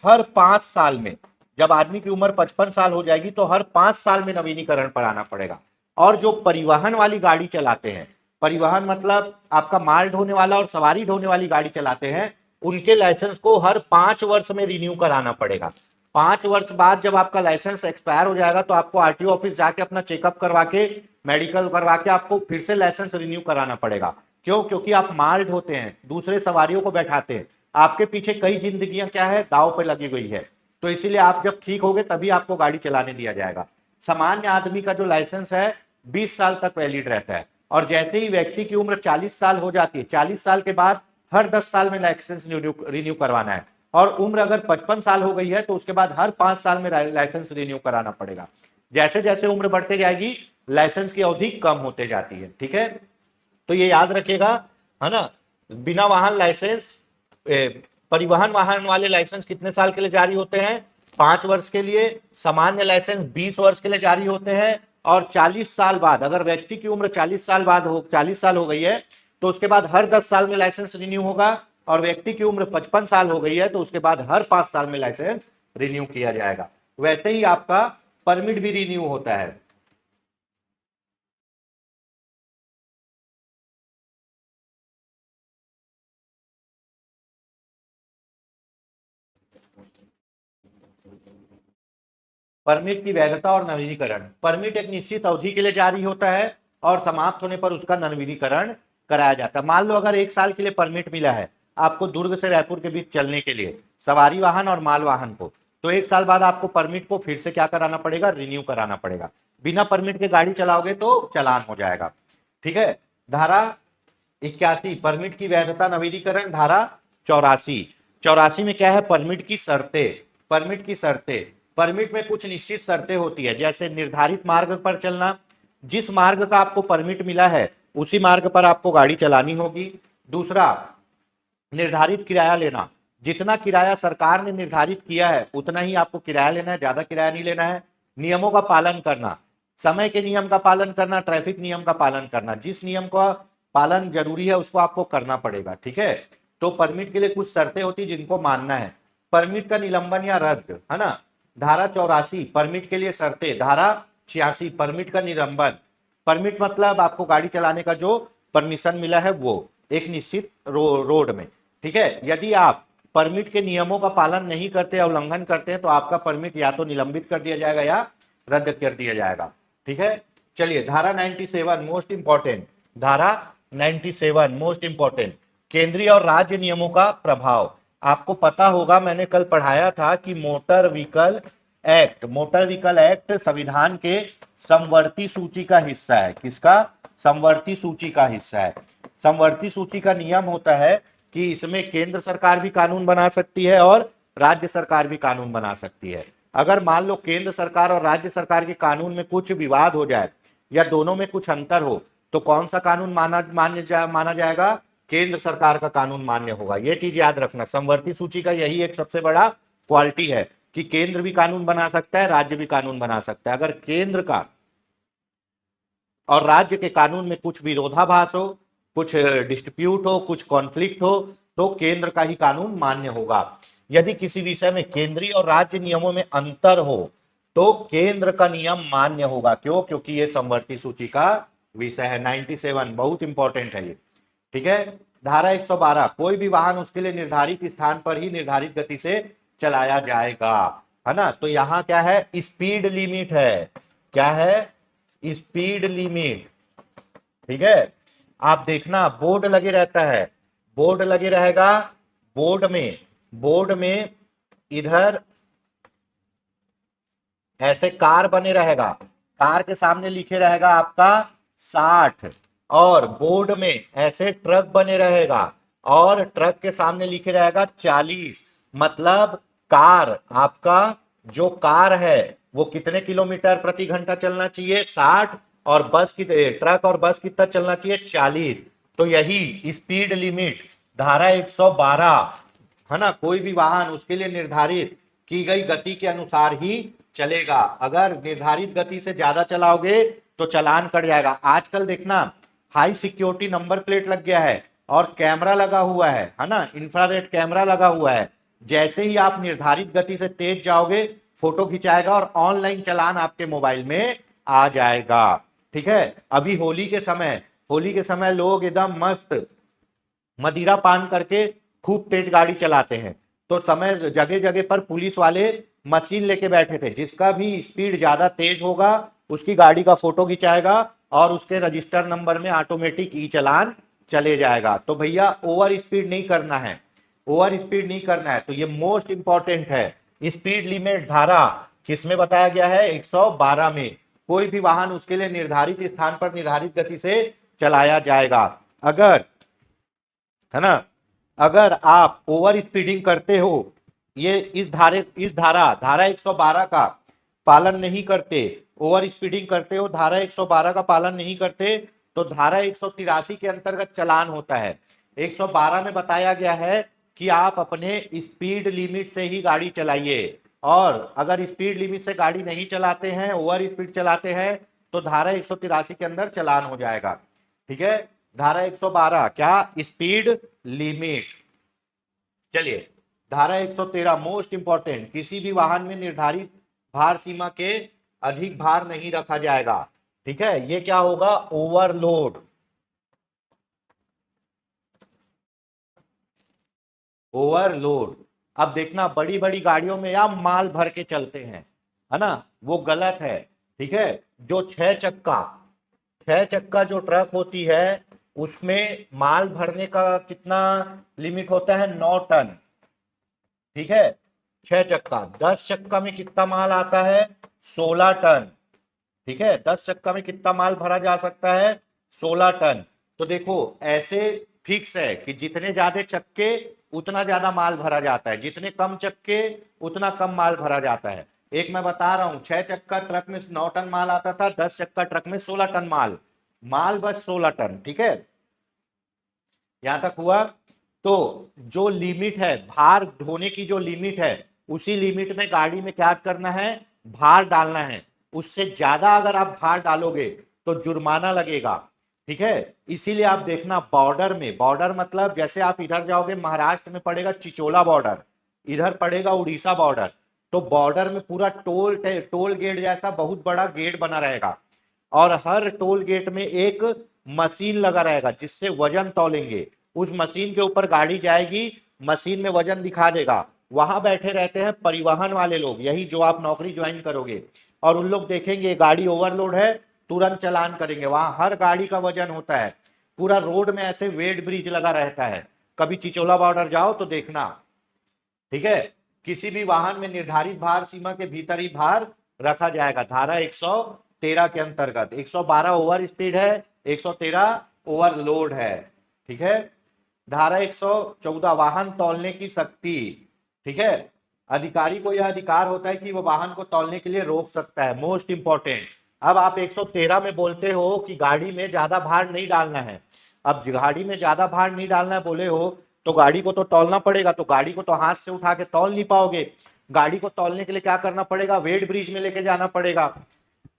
Speaker 1: हर 5 साल में, जब आदमी की उम्र 55 साल हो जाएगी तो हर 5 साल में नवीनीकरण कराना पड़ेगा। और जो परिवहन वाली गाड़ी चलाते हैं, परिवहन मतलब आपका माल ढोने वाला और सवारी ढोने वाली गाड़ी चलाते हैं, उनके लाइसेंस को हर 5 वर्ष में रिन्यू कराना पड़ेगा। 5 वर्ष बाद जब आपका लाइसेंस एक्सपायर हो जाएगा तो आपको आरटीओ ऑफिस जाके अपना चेकअप करवा के, मेडिकल करवा के आपको फिर से लाइसेंस रिन्यू कराना पड़ेगा। क्यों? क्योंकि आप माल ढोते हैं, दूसरे सवारियों को बैठाते हैं, आपके पीछे कई जिंदगियां क्या है, दाव पे लगी हुई है। तो इसीलिए आप जब ठीक होगे तभी आपको गाड़ी चलाने दिया जाएगा। सामान्य आदमी का जो लाइसेंस है 20 साल तक वैलिड रहता है, और जैसे ही व्यक्ति की उम्र 40 साल हो जाती है, 40 साल के बाद हर 10 साल में लाइसेंस रिन्यू करवाना है, और उम्र अगर 55 साल हो गई है तो उसके बाद हर 5 साल में लाइसेंस रिन्यू कराना पड़ेगा। जैसे जैसे उम्र बढ़ते जाएगी लाइसेंस की अवधि कम होते जाती है। ठीक है, तो ये याद रखिएगा, है ना। बिना वाहन लाइसेंस, परिवहन वाहन वाले लाइसेंस कितने साल के लिए जारी होते हैं? 5 वर्ष के लिए। सामान्य लाइसेंस 20 वर्ष के लिए जारी होते हैं, और 40 साल बाद, अगर व्यक्ति की उम्र 40 साल हो गई है तो उसके बाद हर 10 साल में लाइसेंस रिन्यू होगा, और व्यक्ति की उम्र 55 साल हो गई है तो उसके बाद हर 5 साल में लाइसेंस रिन्यू किया जाएगा। वैसे ही आपका परमिट भी रिन्यू होता है। परमिट की वैधता और नवीनीकरण। परमिट एक निश्चित अवधि के लिए जारी होता है और समाप्त होने पर उसका नवीनीकरण कराया जाता है। मान लो अगर 1 साल के लिए परमिट मिला है आपको दुर्ग से रायपुर के बीच चलने के लिए, सवारी वाहन और माल वाहन को, तो 1 साल बाद आपको परमिट को फिर से क्या कराना पड़ेगा? रिन्यू कराना पड़ेगा। बिना परमिट के गाड़ी चलाओगे तो चालान हो जाएगा। ठीक है। धारा 81 परमिट की वैधता नवीनीकरण। धारा 84, 84 में क्या है? परमिट की शर्तें। परमिट की शर्तें, परमिट में कुछ निश्चित शर्तें होती है, जैसे निर्धारित मार्ग पर चलना, जिस मार्ग का आपको परमिट मिला है उसी मार्ग पर आपको गाड़ी चलानी होगी। दूसरा, निर्धारित किराया लेना, जितना किराया सरकार ने निर्धारित किया है उतना ही आपको किराया लेना है, ज्यादा किराया नहीं लेना है। नियमों का पालन करना, समय के नियम का पालन करना, ट्रैफिक नियम का पालन करना, जिस नियम का पालन जरूरी है उसको आपको करना पड़ेगा। ठीक है, तो परमिट के लिए कुछ शर्तें होती जिनको मानना है। परमिट का निलंबन या रद्द, है ना। धारा 84 परमिट के लिए शर्तें। धारा 86 परमिट का निलंबन। परमिट मतलब आपको गाड़ी चलाने का जो परमिशन मिला है वो एक निश्चित रोड में। ठीक है, यदि आप परमिट के नियमों का पालन नहीं करते, उल्लंघन करते हैं, तो आपका परमिट या तो निलंबित कर दिया जाएगा या रद्द कर दिया जाएगा। ठीक है, चलिए धारा 97 मोस्ट इंपॉर्टेंट। धारा 97 मोस्ट इंपॉर्टेंट, केंद्रीय और राज्य नियमों का प्रभाव। आपको पता होगा, मैंने कल पढ़ाया था कि मोटर व्हीकल एक्ट संविधान के समवर्ती सूची का हिस्सा है। किसका? समवर्ती सूची का हिस्सा है। समवर्ती सूची का नियम होता है कि इसमें केंद्र सरकार भी कानून बना सकती है और राज्य सरकार भी कानून बना सकती है। अगर मान लो केंद्र सरकार और राज्य सरकार के कानून में कुछ विवाद हो जाए या दोनों में कुछ अंतर हो, तो कौन सा कानून माना जाएगा? केंद्र सरकार का कानून मान्य होगा। यह चीज याद रखना, समवर्ती सूची का यही एक सबसे बड़ा क्वालिटी है कि केंद्र भी कानून बना सकता है, राज्य भी कानून बना सकता है। अगर केंद्र का और राज्य के कानून में कुछ विरोधाभास हो, कुछ डिस्प्यूट हो, कुछ कॉन्फ्लिक्ट हो, तो केंद्र का ही कानून मान्य होगा। यदि किसी विषय में केंद्रीय और राज्य नियमों में अंतर हो तो केंद्र का नियम मान्य होगा। क्यों? क्योंकि ये समवर्ती सूची का विषय है। 97 बहुत इंपॉर्टेंट है ये। ठीक है। धारा 112 कोई भी वाहन उसके लिए निर्धारित स्थान पर ही निर्धारित गति से चलाया जाएगा, है ना। तो यहां क्या है? स्पीड लिमिट है। क्या है? Speed limit. ठीक है, आप देखना बोर्ड लगे रहता है, बोर्ड लगे रहेगा। बोर्ड में इधर ऐसे कार बने रहेगा, कार के सामने लिखे रहेगा आपका 60, और बोर्ड में ऐसे ट्रक बने रहेगा और ट्रक के सामने लिखे रहेगा 40। मतलब कार, आपका जो कार है वो कितने किलोमीटर प्रति घंटा चलना चाहिए? 60, और बस की ट्रक और बस कितना चलना चाहिए? 40। तो यही स्पीड लिमिट धारा 112, है ना। कोई भी वाहन उसके लिए निर्धारित की गई गति के अनुसार ही चलेगा। अगर निर्धारित गति से ज्यादा चलाओगे तो चालान कट जाएगा। आजकल देखना हाई सिक्योरिटी नंबर प्लेट लग गया है और कैमरा लगा हुआ है ना, इंफ्रारेड कैमरा लगा हुआ है। जैसे ही आप निर्धारित गति से तेज जाओगे फोटो खिंचाएगा और ऑनलाइन चालान आपके मोबाइल में आ जाएगा। ठीक है, अभी होली के समय लोग एकदम मस्त मदिरा पान करके खूब तेज गाड़ी चलाते हैं, तो समय जगह जगह पर पुलिस वाले मशीन लेके बैठे थे, जिसका भी स्पीड ज्यादा तेज होगा उसकी गाड़ी का फोटो खिंचाएगा और उसके रजिस्टर नंबर में ऑटोमेटिक ई चालान चले जाएगा। तो भैया ओवर स्पीड नहीं करना है, ओवर स्पीड नहीं करना है। तो ये मोस्ट इंपॉर्टेंट है स्पीड लिमिट धारा किसमें बताया गया है? 112 में। कोई भी वाहन उसके लिए निर्धारित स्थान पर निर्धारित गति से चलाया जाएगा। अगर, है ना, अगर आप ओवर स्पीडिंग करते हो, ये इस धारा 112 का पालन नहीं करते, ओवर स्पीडिंग करते हो, धारा 112 का पालन नहीं करते, तो धारा 183 के अंतर्गत चालान होता है। 112 में बताया गया है कि आप अपने स्पीड लिमिट से ही गाड़ी चलाइए, और अगर स्पीड लिमिट से गाड़ी नहीं चलाते हैं, ओवर स्पीड चलाते हैं, तो धारा 183 के अंदर चालान हो जाएगा। ठीक है, धारा 112 क्या? Speed limit. चलिए, धारा 113 मोस्ट इंपॉर्टेंट, किसी भी वाहन में निर्धारित भार सीमा के अधिक भार नहीं रखा जाएगा। ठीक है, ये क्या होगा? ओवरलोड। ओवरलोड। अब देखना, बड़ी बड़ी गाड़ियों में आप माल भर के चलते हैं, है ना, वो गलत है। ठीक है, जो छह चक्का जो ट्रक होती है, उसमें माल भरने का कितना लिमिट होता है? 9 टन। ठीक है, 6 चक्का। 10 चक्का में कितना माल आता है? 16 टन। ठीक है, 10 चक्का में कितना माल भरा जा सकता है? 16 टन। तो देखो, ऐसे फिक्स है कि जितने ज्यादा चक्के उतना ज्यादा माल भरा जाता है, जितने कम चक्के उतना कम माल भरा जाता है। एक मैं बता रहा हूं, 6 चक्का ट्रक में 9 टन माल आता था, 10 चक्का ट्रक में 16 टन माल, माल बस 16 टन। ठीक है, यहां तक हुआ। तो जो लिमिट है, भार ढोने की जो लिमिट है, उसी लिमिट में गाड़ी में क्या करना है? भार डालना है। उससे ज्यादा अगर आप भार डालोगे तो जुर्माना लगेगा। ठीक है, इसीलिए आप देखना, बॉर्डर में, बॉर्डर मतलब जैसे आप इधर जाओगे, महाराष्ट्र में पड़ेगा चिचोला बॉर्डर, इधर पड़ेगा उड़ीसा बॉर्डर, तो बॉर्डर में पूरा टोल गेट जैसा बहुत बड़ा गेट बना रहेगा, और हर टोल गेट में एक मशीन लगा रहेगा जिससे वजन तौलेंगे। उस मशीन के ऊपर गाड़ी जाएगी, मशीन में वजन दिखा देगा। वहां बैठे रहते हैं परिवहन वाले लोग, यही जो आप नौकरी ज्वाइन करोगे, और उन लोग देखेंगे गाड़ी ओवरलोड है, तुरंत चालान करेंगे। वहां हर गाड़ी का वजन होता है, पूरा रोड में ऐसे वेट ब्रिज लगा रहता है। कभी चिचोला बॉर्डर जाओ तो देखना। ठीक है, किसी भी वाहन में निर्धारित भार सीमा के भीतर ही भार रखा जाएगा, धारा 113 के अंतर्गत। 112 ओवर स्पीड है, 113 ओवरलोड है। ठीक है, धारा 114 वाहन तौलने की शक्ति। ठीक है, अधिकारी को यह अधिकार होता है कि वह वाहन को तौलने के लिए रोक सकता है। मोस्ट इंपॉर्टेंट, अब आप 113 में बोलते हो कि गाड़ी में ज्यादा भार नहीं डालना है। अब गाड़ी में ज्यादा भार नहीं डालना है बोले हो, तो गाड़ी को तो तौलना पड़ेगा, तो गाड़ी को तो हाथ से उठा के तौल नहीं पाओगे। गाड़ी को तौलने के लिए क्या करना पड़ेगा? वेट ब्रिज में लेके जाना पड़ेगा।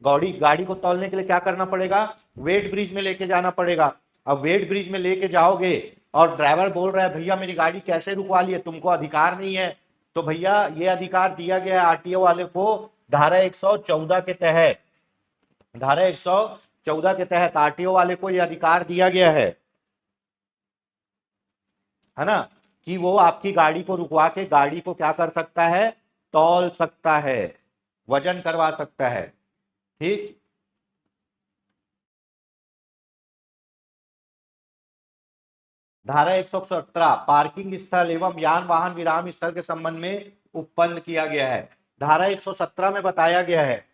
Speaker 1: गाड़ी को तौलने के लिए क्या करना पड़ेगा? वेट ब्रिज में लेके जाना पड़ेगा। अब वेट ब्रिज में लेके जाओगे और ड्राइवर बोल रहा है भैया मेरी गाड़ी कैसे रुकवा लिए, तुमको अधिकार नहीं है, तो भैया ये अधिकार दिया गया है आरटीओ वाले को धारा 114 के तहत। धारा 114 के तहत आरटीओ वाले को यह अधिकार दिया गया है ना, कि वो आपकी गाड़ी को रुकवा के गाड़ी को क्या कर सकता है? तौल सकता है, वजन करवा सकता है। ठीक, धारा 117 पार्किंग स्थल एवं यान वाहन विराम स्थल के संबंध में उत्पन्न किया गया है। धारा 117 में बताया गया है,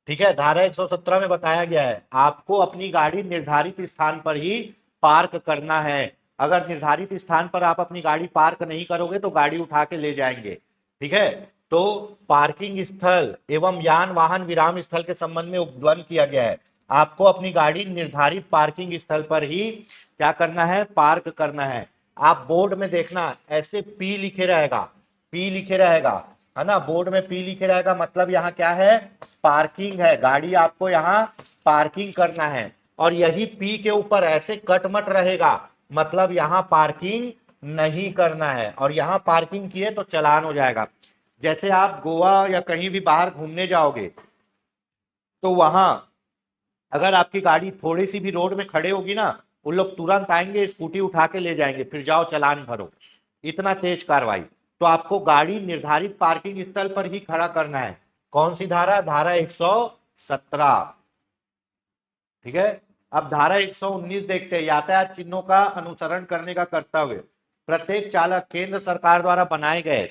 Speaker 1: ठीक है, धारा 117 में बताया गया है आपको अपनी गाड़ी निर्धारित स्थान पर ही पार्क करना है। अगर निर्धारित स्थान पर आप अपनी गाड़ी पार्क नहीं करोगे तो गाड़ी उठा के ले जाएंगे। ठीक है, तो पार्किंग स्थल एवं यान वाहन विराम स्थल के संबंध में उपध्वन किया गया है, आपको अपनी गाड़ी निर्धारित पार्किंग स्थल पर ही क्या करना है? पार्क करना है। आप बोर्ड में देखना, ऐसे पी लिखे रहेगा, पी लिखे रहेगा, है ना, बोर्ड में पी लिखे रहेगा, मतलब यहाँ क्या है? पार्किंग है, गाड़ी आपको यहाँ पार्किंग करना है। और यही पी के ऊपर ऐसे कटमट रहेगा, मतलब यहाँ पार्किंग नहीं करना है, और यहाँ पार्किंग किए तो चालान हो जाएगा। जैसे आप गोवा या कहीं भी बाहर घूमने जाओगे, तो वहां अगर आपकी गाड़ी थोड़ी सी भी रोड में खड़े होगी ना, उन लोग तुरंत आएंगे, स्कूटी उठा के ले जाएंगे, फिर जाओ चालान भरो, इतना तेज कार्रवाई। तो आपको गाड़ी निर्धारित पार्किंग स्थल पर ही खड़ा करना है। कौन सी धारा? धारा 117। ठीक है, अब धारा 119 देखते हैं, यातायात चिन्हों का अनुसरण करने का कर्तव्य। प्रत्येक चालक केंद्र सरकार द्वारा बनाए गए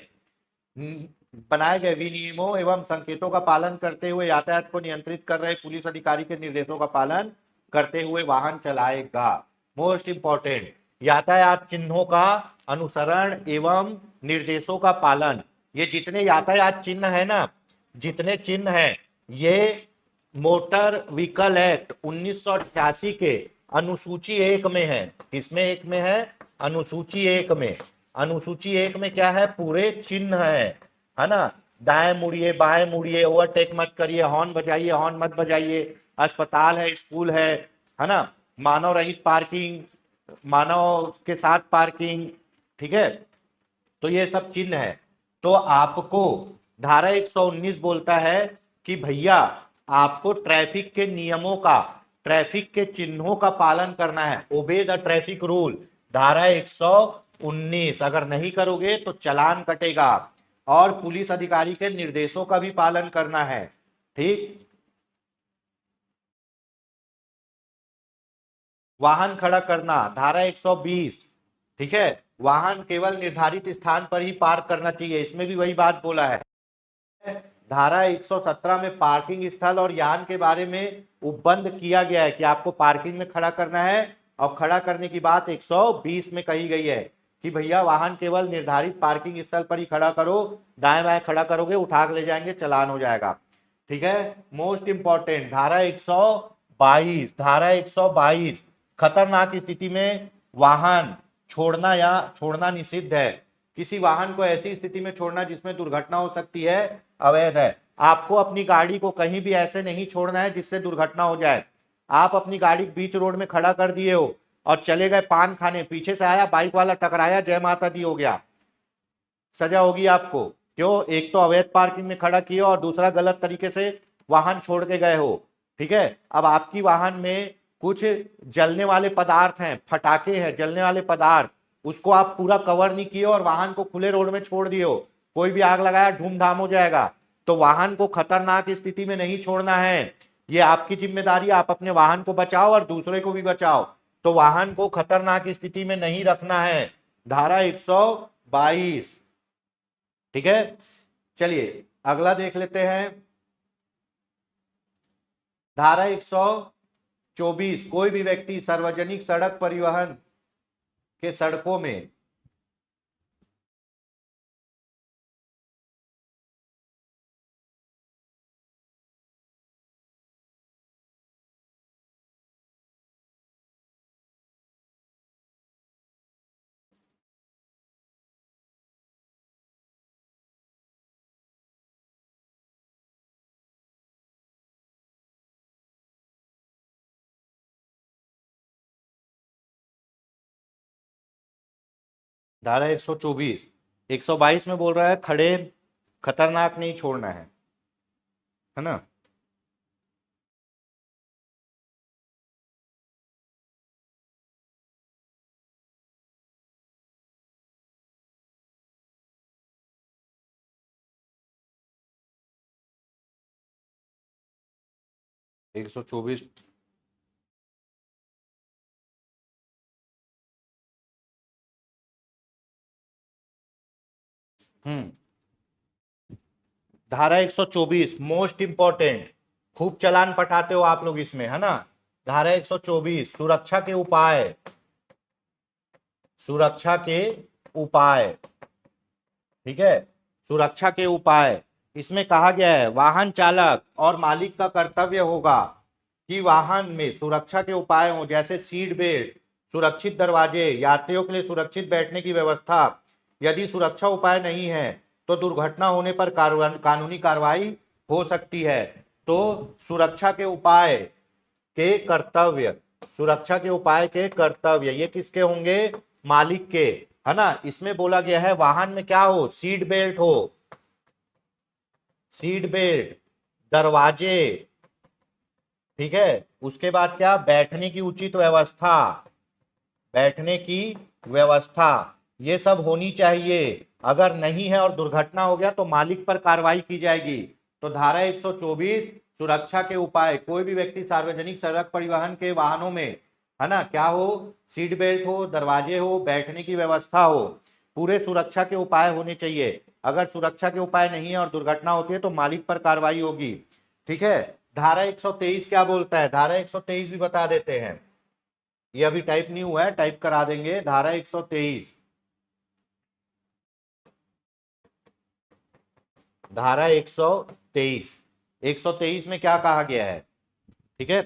Speaker 1: बनाए गए विनियमों एवं संकेतों का पालन करते हुए यातायात को नियंत्रित कर रहे पुलिस अधिकारी के निर्देशों का पालन करते हुए वाहन चलाएगा। मोस्ट इंपॉर्टेंट, यातायात चिन्हों का अनुसरण एवं निर्देशों का पालन। ये जितने यातायात चिन्ह है ना, जितने चिन्ह हैं, ये मोटर व्हीकल एक्ट 1988 के अनुसूची 1 में है। किसमें एक में है? अनुसूची 1 में। अनुसूची 1 में क्या है? पूरे चिन्ह है ना। दाएं मुड़िए, बाएं मुड़िए, ओवरटेक मत करिए, हॉर्न बजाइए, हॉर्न मत बजाइए, अस्पताल है, स्कूल है ना, मानव रहित पार्किंग, मानव के साथ पार्किंग, ठीक है। तो ये सब चिन्ह है। तो आपको धारा 119 बोलता है कि भैया आपको ट्रैफिक के नियमों का, ट्रैफिक के चिन्हों का पालन करना है। ओबे द ट्रैफिक रूल, धारा 119। अगर नहीं करोगे तो चालान कटेगा। और पुलिस अधिकारी के निर्देशों का भी पालन करना है, ठीक। वाहन खड़ा करना, धारा 120, ठीक है। वाहन केवल निर्धारित स्थान पर ही पार्क करना चाहिए, इसमें भी वही बात बोला है। धारा 117 में पार्किंग स्थल और यान के बारे में उपबंध किया गया है कि आपको पार्किंग में खड़ा करना है। और खड़ा करने की बात 120 में कही गई है कि भैया वाहन केवल निर्धारित पार्किंग स्थल पर ही खड़ा करो, दाएं बाएं खड़ा करोगे उठा के ले जाएंगे, चालान हो जाएगा, ठीक है। मोस्ट इंपॉर्टेंट, धारा 122, धारा 122, खतरनाक स्थिति में वाहन छोड़ना या छोड़ना निषिद्ध है। किसी वाहन को ऐसी स्थिति में छोड़ना जिसमें दुर्घटना हो सकती है, अवैध है। आपको अपनी गाड़ी को कहीं भी ऐसे नहीं छोड़ना है जिससे दुर्घटना हो जाए। आप अपनी गाड़ी बीच रोड में खड़ा कर दिए हो और चले गए पान खाने, पीछे से आया बाइक वाला, टकराया, जय माता दी हो गया, सजा होगी आपको। क्यों? एक तो अवैध पार्किंग में खड़ा किए और दूसरा गलत तरीके से वाहन छोड़ के गए हो, ठीक है। अब आपकी वाहन में कुछ जलने वाले पदार्थ हैं, फटाके हैं, जलने वाले पदार्थ, उसको आप पूरा कवर नहीं किए और वाहन को खुले रोड में छोड़ दिए हो, कोई भी आग लगाया धूमधाम हो जाएगा। तो वाहन को खतरनाक स्थिति में नहीं छोड़ना है, ये आपकी जिम्मेदारी। आप अपने वाहन को बचाओ और दूसरे को भी बचाओ। तो वाहन को खतरनाक स्थिति में नहीं रखना है, धारा 122, ठीक है। चलिए अगला देख लेते हैं, धारा 124, कोई भी व्यक्ति सार्वजनिक सड़क परिवहन के सड़कों में धारा 124, 122 में बोल रहा है खड़े खतरनाक नहीं छोड़ना है ना। 124, हम्म, धारा 124 मोस्ट इंपॉर्टेंट, खूब चालान पटाते हो आप लोग इसमें, है ना। धारा 124, सुरक्षा के उपाय, सुरक्षा के उपाय, ठीक है, सुरक्षा के उपाय। इसमें कहा गया है वाहन चालक और मालिक का कर्तव्य होगा कि वाहन में सुरक्षा के उपाय हो, जैसे सीट बेल्ट, सुरक्षित दरवाजे, यात्रियों के लिए सुरक्षित बैठने की व्यवस्था। यदि सुरक्षा उपाय नहीं है तो दुर्घटना होने पर कानूनी कार्रवाई हो सकती है। तो सुरक्षा के उपाय के कर्तव्य, सुरक्षा के उपाय के कर्तव्य ये किसके होंगे? मालिक के, है ना। इसमें बोला गया है वाहन में क्या हो? सीट बेल्ट हो, सीट बेल्ट, दरवाजे, ठीक है। उसके बाद क्या? बैठने की उचित व्यवस्था, बैठने की व्यवस्था, ये सब होनी चाहिए। अगर नहीं है और दुर्घटना हो गया तो मालिक पर कार्रवाई की जाएगी। तो धारा 124, सुरक्षा के उपाय, कोई भी व्यक्ति सार्वजनिक सड़क परिवहन के वाहनों में, है ना, क्या हो? सीट बेल्ट हो, दरवाजे हो, बैठने की व्यवस्था हो, पूरे सुरक्षा के उपाय होने चाहिए। अगर सुरक्षा के उपाय नहीं है और दुर्घटना होती है तो मालिक पर कार्रवाई होगी। ठीक है, धारा 123 क्या बोलता है, धारा 123 भी बता देते हैं, ये अभी टाइप नहीं हुआ है, टाइप करा देंगे। धारा 123, धारा 123, 123 में क्या कहा गया है, ठीक है,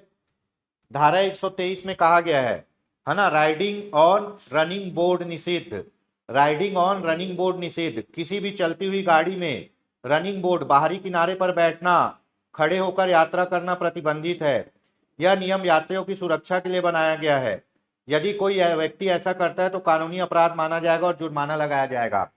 Speaker 1: धारा 123 में कहा गया है ना, राइडिंग ऑन रनिंग बोर्ड निषिद्ध, राइडिंग ऑन रनिंग बोर्ड निषिद्ध, किसी भी चलती हुई गाड़ी में रनिंग बोर्ड बाहरी किनारे पर बैठना, खड़े होकर यात्रा करना प्रतिबंधित है। यह नियम यात्रियों की सुरक्षा के लिए बनाया गया है। यदि कोई व्यक्ति ऐसा करता है तो कानूनी अपराध माना जाएगा और जुर्माना लगाया जाएगा।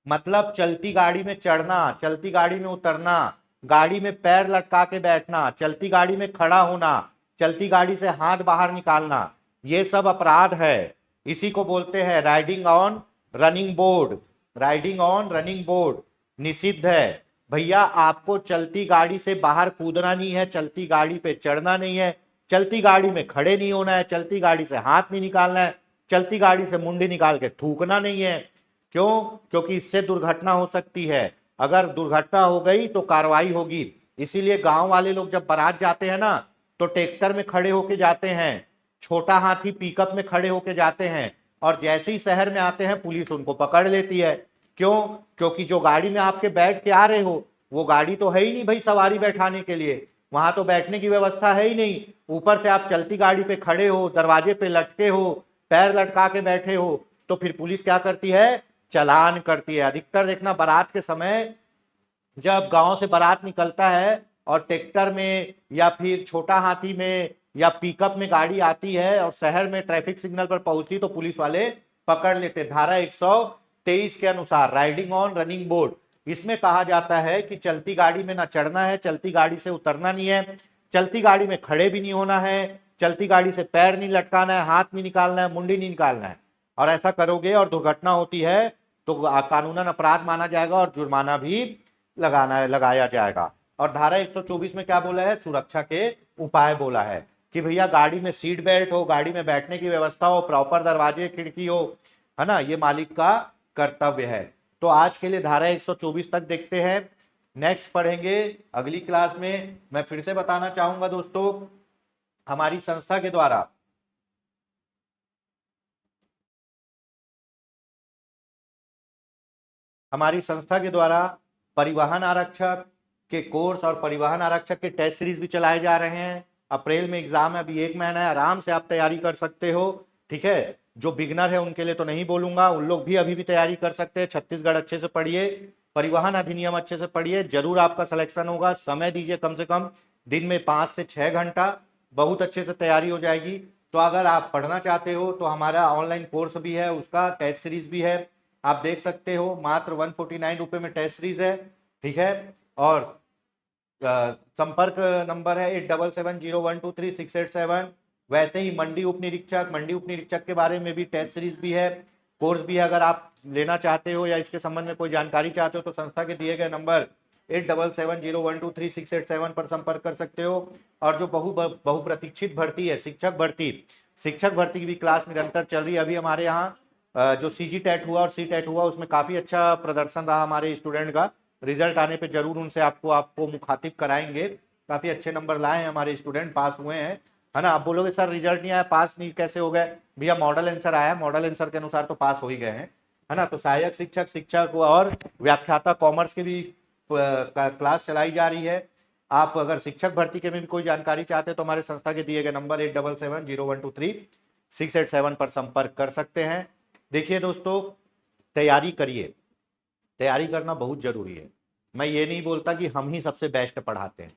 Speaker 1: मतलब चलती गाड़ी में चढ़ना, चलती गाड़ी में उतरना, गाड़ी में पैर लटका के बैठना, चलती गाड़ी में खड़ा होना, चलती गाड़ी से हाथ बाहर निकालना, ये सब अपराध है। इसी को बोलते हैं riding on running board, riding on running board निषिद्ध है। भैया आपको चलती गाड़ी से बाहर कूदना नहीं है, चलती गाड़ी पे चढ़ना नहीं है, चलती गाड़ी में खड़े नहीं होना है, चलती गाड़ी से हाथ नहीं निकालना है, चलती गाड़ी से मुंडी निकाल के थूकना नहीं है। क्यों? क्योंकि इससे दुर्घटना हो सकती है, अगर दुर्घटना हो गई तो कार्रवाई होगी। इसीलिए गांव वाले लोग जब बारात जाते हैं ना तो ट्रैक्टर में खड़े होके जाते हैं, छोटा हाथी पिकअप में खड़े होके जाते हैं, और जैसे ही शहर में आते हैं पुलिस उनको पकड़ लेती है। क्यों? क्योंकि जो गाड़ी में आपके बैठ के आ रहे हो वो गाड़ी तो है ही नहीं भाई सवारी बैठाने के लिए, वहां तो बैठने की व्यवस्था है ही नहीं। ऊपर से आप चलती गाड़ी पे खड़े हो, दरवाजे पे लटके हो, पैर लटका के बैठे हो, तो फिर पुलिस क्या करती है, चालान करती है। अधिकतर देखना बारात के समय जब गांव से बारात निकलता है और ट्रैक्टर में या फिर छोटा हाथी में या पिकअप में गाड़ी आती है और शहर में ट्रैफिक सिग्नल पर पहुंचती तो पुलिस वाले पकड़ लेते। धारा 123 के अनुसार राइडिंग ऑन रनिंग बोर्ड, इसमें कहा जाता है कि चलती गाड़ी में ना चढ़ना है, चलती गाड़ी से उतरना नहीं है, चलती गाड़ी में खड़े भी नहीं होना है, चलती गाड़ी से पैर नहीं लटकाना है, हाथ नहीं निकालना है, मुंडी नहीं निकालना है। और ऐसा करोगे और दुर्घटना होती है तो कानूनन अपराध माना जाएगा और जुर्माना भी लगाया जाएगा। और धारा 124 में क्या बोला है, सुरक्षा के उपाय बोला है कि भैया गाड़ी में सीट बेल्ट हो, गाड़ी में बैठने की व्यवस्था हो, प्रॉपर दरवाजे खिड़की हो, है ना, ये मालिक का कर्तव्य है। तो आज के लिए धारा 124 तक देखते हैं, नेक्स्ट पढ़ेंगे अगली क्लास में। मैं फिर से बताना चाहूंगा दोस्तों, हमारी संस्था के द्वारा परिवहन आरक्षक के कोर्स और परिवहन आरक्षक के टेस्ट सीरीज भी चलाए जा रहे हैं। अप्रैल में एग्जाम है, अभी 1 महीना है, आराम से आप तैयारी कर सकते हो। ठीक है, जो बिगनर है उनके लिए तो नहीं बोलूंगा, उन लोग भी अभी भी तैयारी कर सकते हैं। छत्तीसगढ़ अच्छे से पढ़िए, परिवहन अधिनियम अच्छे से पढ़िए, जरूर आपका सिलेक्शन होगा। समय दीजिए, कम से कम दिन में 5 से 6 घंटा, बहुत अच्छे से तैयारी हो जाएगी। तो अगर आप पढ़ना चाहते हो तो हमारा ऑनलाइन कोर्स भी है, उसका टेस्ट सीरीज भी है, आप देख सकते हो। मात्र 149 रुपए में टेस्ट सीरीज है। ठीक है, और संपर्क नंबर है 8770123687। वैसे ही मंडी उप निरीक्षक के बारे में भी टेस्ट सीरीज भी है, कोर्स भी है। अगर आप लेना चाहते हो या इसके संबंध में कोई जानकारी चाहते हो तो संस्था के दिए गए नंबर 8770123687 पर संपर्क कर सकते हो। और जो बहुप्रतीक्षित भर्ती है, शिक्षक भर्ती की भी क्लास निरंतर चल रही है। अभी हमारे यहाँ जो सीजी टेट हुआ और सी टेट हुआ उसमें काफी अच्छा प्रदर्शन रहा हमारे स्टूडेंट का। रिजल्ट आने पे जरूर उनसे आपको मुखातिब कराएंगे। काफी अच्छे नंबर लाए हैं हमारे स्टूडेंट, पास हुए हैं, है ना। आप बोलोगे सर रिजल्ट नहीं आया, पास नहीं कैसे हो गए? भैया मॉडल आंसर आया, मॉडल आंसर के अनुसार तो पास हो ही गए हैं, है ना। तो सहायक शिक्षक और व्याख्याता कॉमर्स की भी क्लास चलाई जा रही है। आप अगर शिक्षक भर्ती के में भी कोई जानकारी चाहते हैं तो हमारे संस्था के दिए गए नंबर 8770123687 पर संपर्क कर सकते हैं। देखिए दोस्तों, तैयारी करिए, तैयारी करना बहुत जरूरी है। मैं ये नहीं बोलता कि हम ही सबसे बेस्ट पढ़ाते हैं,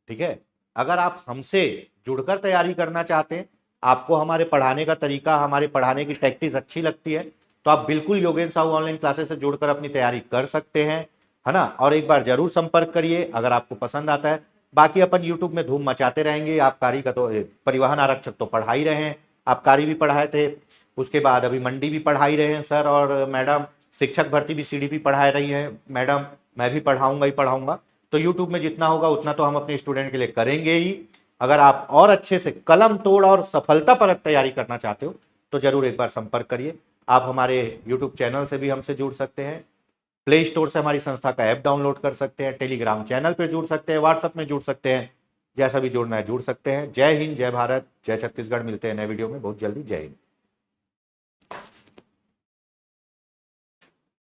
Speaker 1: ठीक है। अगर आप हमसे जुड़कर तैयारी करना चाहते हैं, आपको हमारे पढ़ाने का तरीका, हमारे पढ़ाने की प्रैक्टिस अच्छी लगती है, तो आप बिल्कुल योगेंद्र साहू ऑनलाइन क्लासेस से जुड़कर अपनी तैयारी कर सकते हैं, है ना। और एक बार जरूर संपर्क करिए अगर आपको पसंद आता है। बाकी अपन यूट्यूब में धूम मचाते रहेंगे। आबकारी का तो परिवहन आरक्षक तो पढ़ा ही रहे हैं, आबकारी भी पढ़ाए थे, उसके बाद अभी मंडी भी पढ़ा ही रहे हैं सर और मैडम, शिक्षक भर्ती भी सीडीपी पढ़ा रही है मैडम, मैं भी पढ़ाऊंगा ही पढ़ाऊंगा। तो यूट्यूब में जितना होगा उतना तो हम अपने स्टूडेंट के लिए करेंगे ही। अगर आप और अच्छे से कलम तोड़ और सफलतापरक तैयारी करना चाहते हो तो जरूर एक बार संपर्क करिए। आप हमारे यूट्यूब चैनल से भी हमसे जुड़ सकते हैं, प्ले स्टोर से हमारी संस्था का ऐप डाउनलोड कर सकते हैं, टेलीग्राम चैनल पे जुड़ सकते हैं, व्हाट्सएप में जुड़ सकते हैं, जैसा भी जुड़ना है जुड़ सकते हैं। जय हिंद, जय भारत, जय छत्तीसगढ़। मिलते हैं नए वीडियो में बहुत जल्दी। जय हिंद।